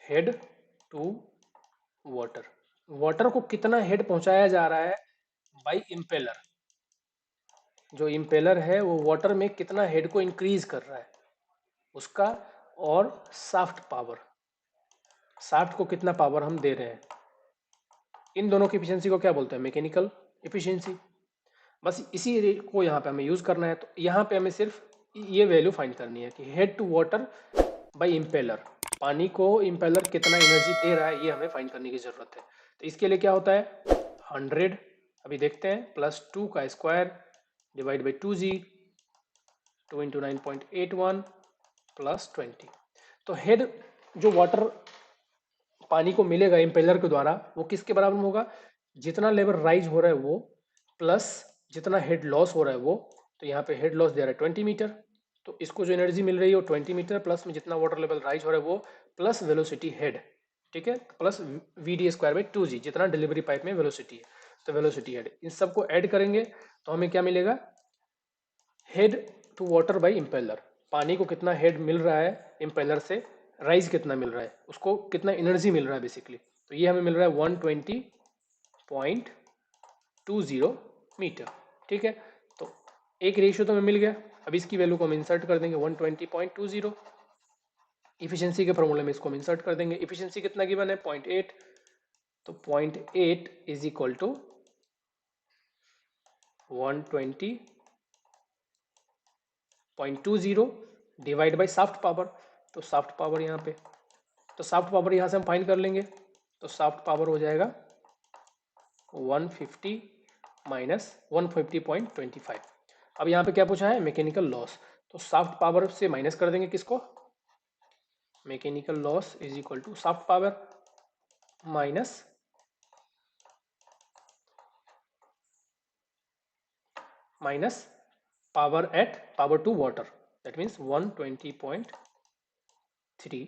head to water, water को कितना हेड पहुंचाया जा रहा है बाई इम्पेलर, जो इम्पेलर है वो वाटर में कितना हेड को इंक्रीज कर रहा है उसका, और शाफ्ट पावर, शाफ्ट को कितना पावर हम दे रहे हैं, इन दोनों की इफिशिएंसी को क्या बोलते हैं, मैकेनिकल इफिशिएंसी। बस इसी को यहाँ पे हमें यूज करना है। तो यहाँ पे हमें सिर्फ ये वैल्यू फाइंड करनी है कि head to water by impeller, पानी को इम्पेलर कितना एनर्जी दे रहा है, ये हमें फाइंड करने की जरूरत है। तो इसके लिए क्या होता है 100, अभी देखते हैं, प्लस 2 का square divide by 2g, 2 into 9.81 plus 20। तो हेड जो वाटर पानी को मिलेगा इम्पेलर के द्वारा वो किसके बराबर में होगा, जितना लेवल राइज हो रहा है वो प्लस जितना हेड लॉस हो रहा है वो। तो यहाँ पे हेड लॉस दे रहा है 20 मीटर, तो इसको जो एनर्जी मिल रही है वो 20 मीटर प्लस में जितना वाटर लेवल राइज हो रहा है वो प्लस वेलोसिटी हेड, ठीक है, plus we square by 2g जितना डिलीवरी पाइप में वेलोसिटी है। तो वेलोसिटी हेड इन सबको ऐड करेंगे तो हमें क्या मिलेगा, head to water by impeller, पानी को कितना हेड मिल रहा है इम्पेलर से, राइज कितना मिल रहा है उसको, कितना एनर्जी मिल रहा है बेसिकली। तो ये हमें मिल रहा है 120.20 मीटर, ठीक है। तो एक रेशियो तो हमें मिल गया। अब इसकी वैल्यू को हम इंसर्ट कर देंगे 120.20, इफिशिएंसी के फॉर्मूले में इसको हम इंसर्ट कर देंगे। इफिशिएंसी कितना गिवन है 0.8, तो 0.8 is equal to 120.20 divide by shaft power. तो साफ्ट पावर यहाँ पे, तो साफ्ट पावर यहाँ से हम फाइंड कर लेंगे। तो साफ्ट पावर हो जाएगा 150 माइनस 150.25। अब यहाँ पे क्या पूछा है मैकेनिकल लॉस, तो साफ्ट पावर से माइनस कर देंगे किसको, mechanical loss is equal to shaft power minus power at power to water, that means 120.3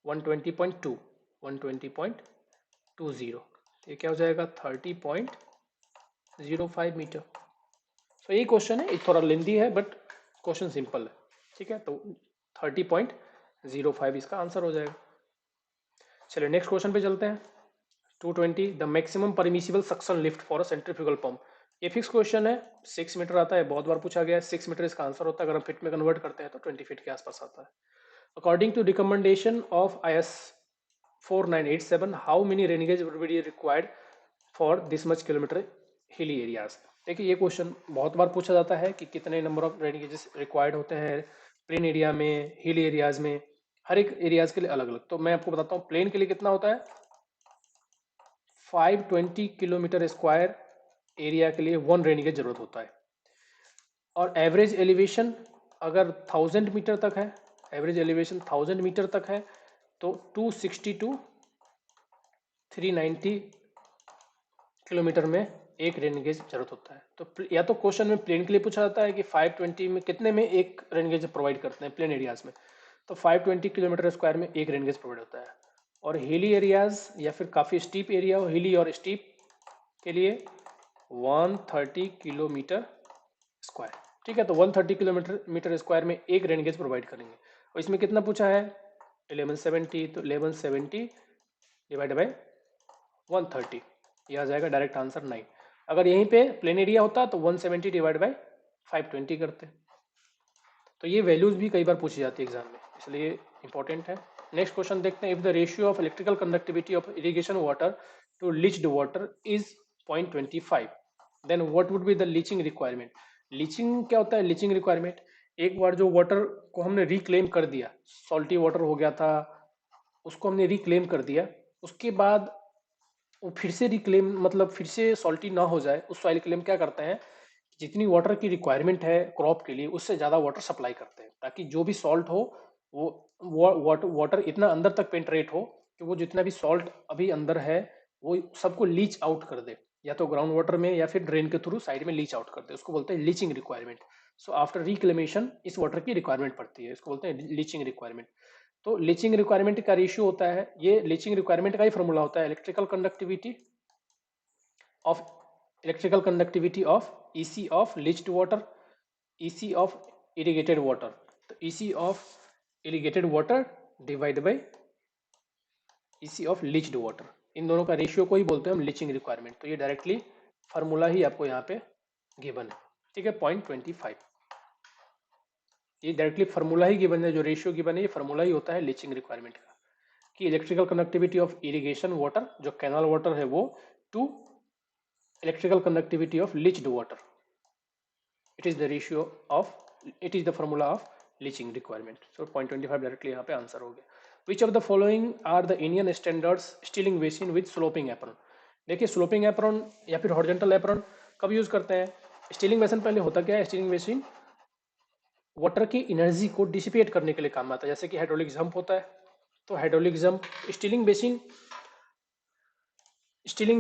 120.2 120.20, ये क्या हो जाएगा 30.05 मीटर। तो ये क्वेश्चन है, थोड़ा लेंदी है बट क्वेश्चन सिंपल है, ठीक है। तो 30.05 इसका आंसर हो जाएगा। चलिए नेक्स्ट क्वेश्चन पे चलते हैं। 220 the maximum permissible suction lift for a centrifugal pump. ये फिक्स क्वेश्चन है, 6 मीटर आता है, बहुत बार पूछा गया है। 6 मीटर इसका आंसर होता है, अगर हम फीट में कन्वर्ट करते हैं तो 20 फीट के आसपास आता है। According to recommendation of IS 4987 how many rain gauge would be required for this much kilometre hilly areas. देखिए ये क्वेश्चन बहुत बार पूछा जाता है कि कितने number of rain gauges required होते हैं प्लेन एरिया में, हिल एरियाज में, हर एक एरियाज के लिए अलग अलग। तो मैं आपको बताता हूँ प्लेन के लिए कितना होता है 520 किलोमीटर स्क्वायर एरिया के लिए 1 रेन गेज जरूरत होता है। और एवरेज एलिवेशन अगर 1000 मीटर तक है, एवरेज एलिवेशन 1000 मीटर तक है तो 260 टू 390 किलोमीटर में एक रेन गेज जरूरत होता है। तो या तो क्वेश्चन में प्लेन के लिए पूछा जाता है कि 520 में कितने में एक रेन गेज प्रोवाइड करते हैं प्लेन एरियाज में, तो 520 किलोमीटर स्क्वायर में एक रेन गेज प्रोवाइड होता है। और हिली एरियाज या फिर काफ़ी स्टीप एरिया हो, हिली और स्टीप के लिए 130 किलोमीटर स्क्वायर। ठीक है, तो 130 किलोमीटर स्क्वायर में एक रेन गेज प्रोवाइड करेंगे। और इसमें कितना पूछा है 1170, तो 1170 डिवाइड बाई 130, ये आ जाएगा डायरेक्ट आंसर 9। अगर यहीं पे प्लेन एरिया होता तो 170 डिवाइड बाई 520 करते। तो ये वैल्यूज भी कई बार पूछी जाती है एग्जाम में, इसलिए इंपॉर्टेंट है। नेक्स्ट क्वेश्चन देखते हैं। If the ratio of electrical conductivity of irrigation water to leached water is 0.25, then what would be the leaching requirement. Leaching क्या होता है? लीचिंग रिक्वायरमेंट, एक बार जो वाटर को हमने रिक्लेम कर दिया, सॉल्टी वाटर हो गया था, उसको हमने रिक्लेम कर दिया, उसके बाद वो फिर से रिक्लेम मतलब फिर से सॉल्टी ना हो जाए, उस सॉइल के लिए हम क्या करते हैं, जितनी वाटर की रिक्वायरमेंट है क्रॉप के लिए उससे ज़्यादा वाटर सप्लाई करते हैं, ताकि जो भी सॉल्ट हो वो वाटर इतना अंदर तक पेंट्रेट हो कि वो जितना भी सॉल्ट अभी अंदर है वो सबको लीच आउट कर दे, या तो ग्राउंड वाटर में या फिर ड्रेन के थ्रू साइड में लीच आउट कर दे, उसको बोलते हैं leaching requirement. So after reclamation इस वाटर की रिक्वायरमेंट पड़ती है, इसको बोलते हैं लीचिंग रिक्वायरमेंट। तो लीचिंग रिक्वायरमेंट का रेशियो होता है, ये लीचिंग रिक्वायरमेंट का ही फॉर्मूला होता है, of electrical conductivity of EC of leached water, EC of irrigated water। तो EC of irrigated water divide by EC of leached water, इन दोनों का रेशियो को ही बोलते हैं हम लीचिंग रिक्वायरमेंट। तो ये डायरेक्टली फार्मूला ही आपको यहाँ पे गिवन है। ठीक है, 0.25, ये डायरेक्टली फार्मूला ही गिवन है, जो रेशियो गिवन है ये फार्मूला ही होता है लीचिंग रिक्वायरमेंट का, कि electrical connectivity of irrigation water, जो कैनाल वाटर है वो, to electrical conductivity of leached water, it is the ratio of, it is the formula of leaching requirement। so 0.25 directly यहाँ पे आंसर हो गया। which of the following are the Indian standards stilling basin with sloping apron। देखिए स्लोपिंग एप्रॉन या फिर हॉरिजॉन्टल एप्रॉन कब यूज करते हैं? स्टीलिंग बेसिन पहले होता क्या है, स्टीलिंग बेसिन वाटर की एनर्जी को डिसिपेट करने के लिए काम आता है, जैसे कि हाइड्रोलिक जंप होता है, तो हाइड्रोलिक जंप स्टीलिंग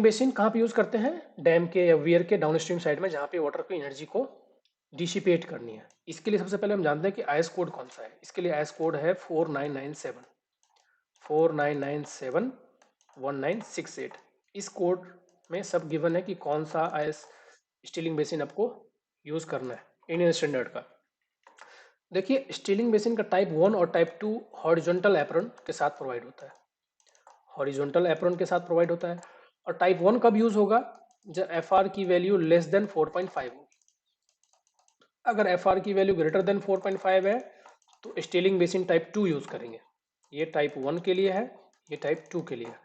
बेसिन कहाँ पे यूज करते हैं? डैम के या वियर के डाउनस्ट्रीम साइड में, जहाँ पे वाटर की एनर्जी को डिसिपेट करनी है। इसके लिए सबसे पहले हम जानते हैं कि आईएस कोड कौन सा है। इसके लिए आईएस कोड है 4997 इस कोड में सब गिवन है कि कौन सा आईएस स्टीलिंग बेसिन आपको यूज करना है इंडियन स्टैंडर्ड का। देखिए स्टीलिंग बेसिन का टाइप 1 और टाइप 2 हॉरिजॉन्टल एप्रॉन के साथ प्रोवाइड होता है, हॉरिजॉन्टल एप्रॉन के साथ प्रोवाइड होता है। और टाइप 1 कब यूज होगा? जब एफ आर की वैल्यू लेस देन 4.5 होगी। अगर एफ आर की वैल्यू ग्रेटर देन 4.5 है तो स्टीलिंग बेसिन टाइप 2 यूज करेंगे। ये टाइप 1 के लिए है, ये टाइप 2 के लिए है।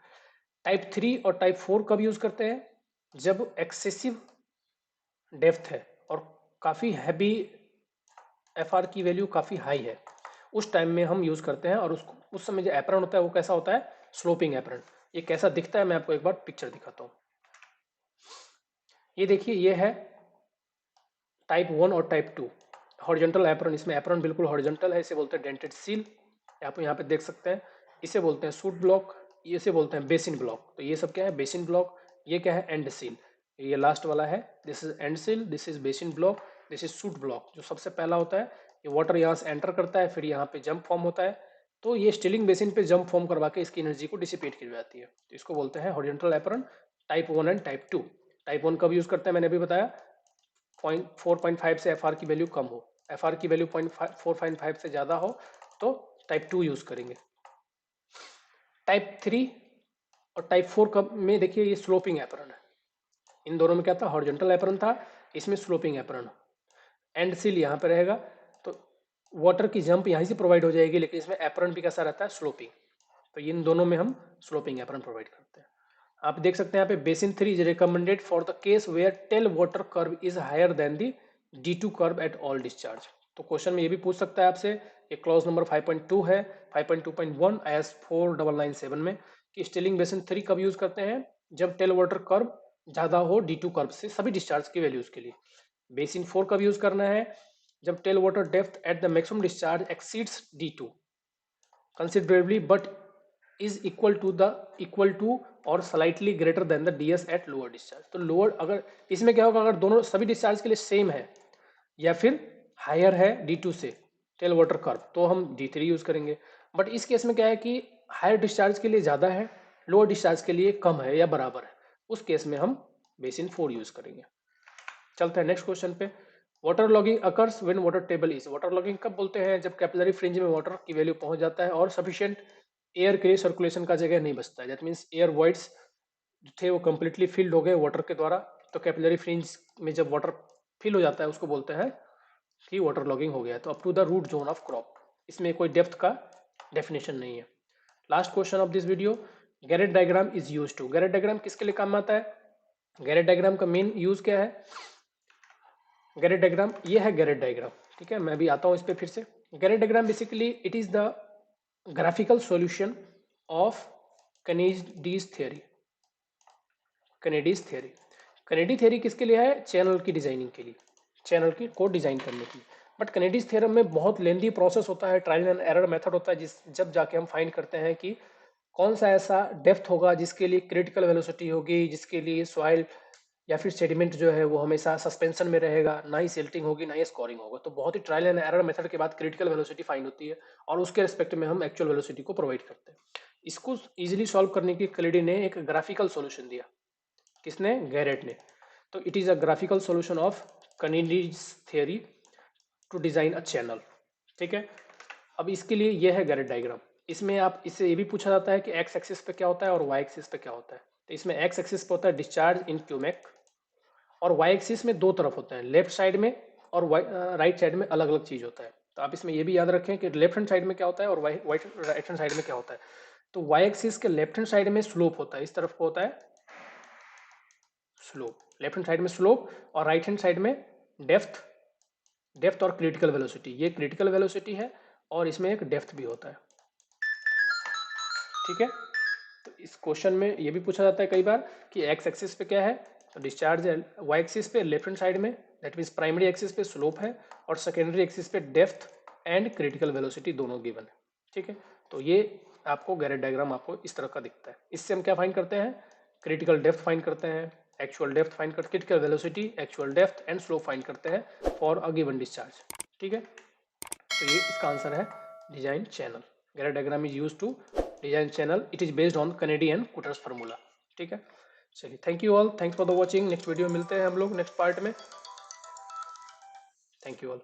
टाइप 3 और टाइप 4 कब यूज करते हैं? जब एक्सेसिव डेप्थ है और काफ़ी हैवी एफ आर की वैल्यू काफ़ी हाई है, उस टाइम में हम यूज करते हैं। और उस समय जो एप्रन होता है वो कैसा होता है? Sloping apron. ये कैसा दिखता है मैं आपको एक बार पिक्चर दिखाता हूँ। ये देखिए, ये है टाइप 1 और टाइप 2 हॉरिजॉन्टल एप्रन। इसमें एप्रन बिल्कुल हॉरिजॉन्टल है, इसे बोलते हैं डेंटेड सील, आप यहाँ पे देख सकते हैं। इसे बोलते हैं सूट ब्लॉक, इसे बोलते हैं बेसिन ब्लॉक। तो ये सब क्या है? Basin block. ये क्या है? And seal. ये लास्ट वाला है, this is and seal, this is basin block, this is suit block. जो सबसे पहला होता है, ये वाटर यहाँ से एंटर करता है, फिर यहाँ पे जंप फॉर्म होता है, तो ये स्टीलिंग बेसिन पे जंप फॉर्म करवा के इसकी एनर्जी को डिसिपेट की जाती है। तो इसको बोलते हैं horizontal apron, type 1 and type 2। Type 1 कब यूज करते हैं? मैंने अभी बताया 4.5 से एफ आर की वैल्यू कम हो, एफ आर की वैल्यू 4.5 से ज़्यादा हो तो टाइप 2 यूज करेंगे। टाइप 3 और टाइप 4 कब में? देखिए ये स्लोपिंग एप्रन है। इन दोनों में क्या था? हॉरिजॉन्टल एप्रन था, इसमें स्लोपिंग एप्रन। एंड सील यहाँ पे रहेगा, तो वाटर की जंप यहाँ से प्रोवाइड हो जाएगी, लेकिन इसमें एप्रन भी कैसा रहता है? स्लोपिंग। तो इन दोनों में हम स्लोपिंग एप्रन प्रोवाइड करते हैं। आप देख सकते हैं यहाँ पे basin 3 is recommended for the case where tail water curve is higher than the D2 curve at all discharge. तो क्वेश्चन में ये भी पूछ सकता है आपसे, ये क्लॉज नंबर 5.2 है 5.2.1 IS 4997 में, कि स्टीलिंग बेसिन 3 कब यूज करते हैं? जब टेल वाटर कर्व ज्यादा हो D2 कर्व से सभी डिस्चार्ज की वैल्यूज के लिए। बेसिन 4 कब यूज करना है? जब tail water depth at the maximum discharge exceeds D2 considerably but is equal to और slightly greater than the DS at lower discharge. तो लोअर, अगर इसमें क्या होगा, अगर दोनों सभी डिस्चार्ज के लिए सेम है या फिर हायर है D2 से, टेल वाटर कर्व, तो हम D3 यूज़ करेंगे। बट इस केस में क्या है कि हायर डिस्चार्ज के लिए ज़्यादा है, लोअर डिस्चार्ज के लिए कम है या बराबर है, उस केस में हम बेसिन 4 यूज़ करेंगे। चलते हैं नेक्स्ट क्वेश्चन पे। Water logging occurs when water table is, water logging कब बोलते हैं? जब कैपिलरी फ्रिंज में वाटर की वैल्यू पहुंच जाता है और सफिशिएंट एयर के लिए सर्कुलेशन का जगह नहीं बचता है। दैट मीन्स एयर वॉइड्स थे वो कंप्लीटली फिल्ड हो गए वाटर के द्वारा, तो कैपिलरी फ्रिंज में जब वाटर फिल हो जाता है उसको बोलते हैं कि वाटर लॉगिंग हो गया। तो up to the root zone of crop, इसमें कोई डेप्थ का डेफिनेशन नहीं है। Last question of this video, Garrett diagram is use to, Garrett diagram किसके लिए काम आता है? गैरेट डायग्राम का मेन यूज क्या है? गैरेट डायग्राम ये है गैरेट डायग्राम, ठीक है। मैं अभी आता हूँ इस पर फिर से। Garrett diagram basically it is the graphical solution of Kennedy's theory. Kennedy's theory, Kennedy theory किसके लिए है? चैनल की डिजाइनिंग के लिए, चैनल की को डिजाइन करने के लिए। बट कनेडीज थ्योरम में बहुत लेंदी प्रोसेस होता है, ट्रायल एंड एरर मेथड होता है, जिस जब जाके हम फाइंड करते हैं कि कौन सा ऐसा डेप्थ होगा जिसके लिए क्रिटिकल वेलोसिटी होगी, जिसके लिए सॉइल या फिर सेडिमेंट जो है वो हमेशा सस्पेंशन में रहेगा, ना ही सिल्टिंग होगी ना ही स्कोरिंग होगा। तो बहुत ही ट्रायल एंड एरर मेथड के बाद क्रिटिकल वेलोसिटी फाइंड होती है और उसके रिस्पेक्ट में हम एक्चुअल वेलोसिटी को प्रोवाइड करते हैं। इसको इजीली सॉल्व करने के कनेडी ने एक ग्राफिकल सॉल्यूशन दिया। किसने? गैरेट ने। तो it is a graphical solution of Kennedy's theory to design a channel, ठीक है। अब इसके लिए यह है गैरेट डायग्राम। इसमें आप इससे ये भी पूछा जाता है कि एक्स एक्सिस पे क्या होता है और वाई एक्सिस पे क्या होता है। तो इसमें एक्स एक्सिस पे होता है डिस्चार्ज इन क्यूमेक, और वाई एक्सिस में दो तरफ होता है, लेफ्ट साइड में और राइट साइड में अलग अलग चीज होता है। तो आप इसमें ये भी याद रखें कि लेफ्ट हैंड साइड में क्या होता है और राइट हैंड साइड में क्या होता है। तो वाई एक्सिस के लेफ्ट हैंड साइड में स्लोप होता है, इस तरफ को होता है स्लोप, लेफ्ट हैंड साइड में स्लोप, और राइट हैंड साइड में डेप्थ, डेप्थ और क्रिटिकल वेलोसिटी। ये क्रिटिकल वेलोसिटी है और इसमें एक डेप्थ भी होता है, ठीक है। तो इस क्वेश्चन में ये भी पूछा जाता है कई बार कि एक्स एक्सिस पे क्या है, तो डिस्चार्ज है। वाई एक्सिस पे लेफ्ट हैंड साइड में दैट मीन्स प्राइमरी एक्सिस पे स्लोप है, और सेकेंडरी एक्सिस पे डेप्थ एंड क्रिटिकल वेलोसिटी दोनों गिवन है, ठीक है। तो ये आपको गैरेट डायग्राम आपको इस तरह का दिखता है। इससे हम क्या फाइंड करते हैं? क्रिटिकल डेप्थ फाइंड करते हैं, एक्चुअल डेप्थ फाइंड करते, critical velocity, actual depth and slope find करते हैं फॉर अ गिवन डिस्चार्ज, ठीक है। तो ये इसका आंसर है design channel. Garrett diagram is use to design channel, it is based on Kennedy and Kutter's formula, ठीक है। चलिए, thank you all, thanks for the watching. Next video मिलते हैं हम लोग नेक्स्ट पार्ट में। Thank you all.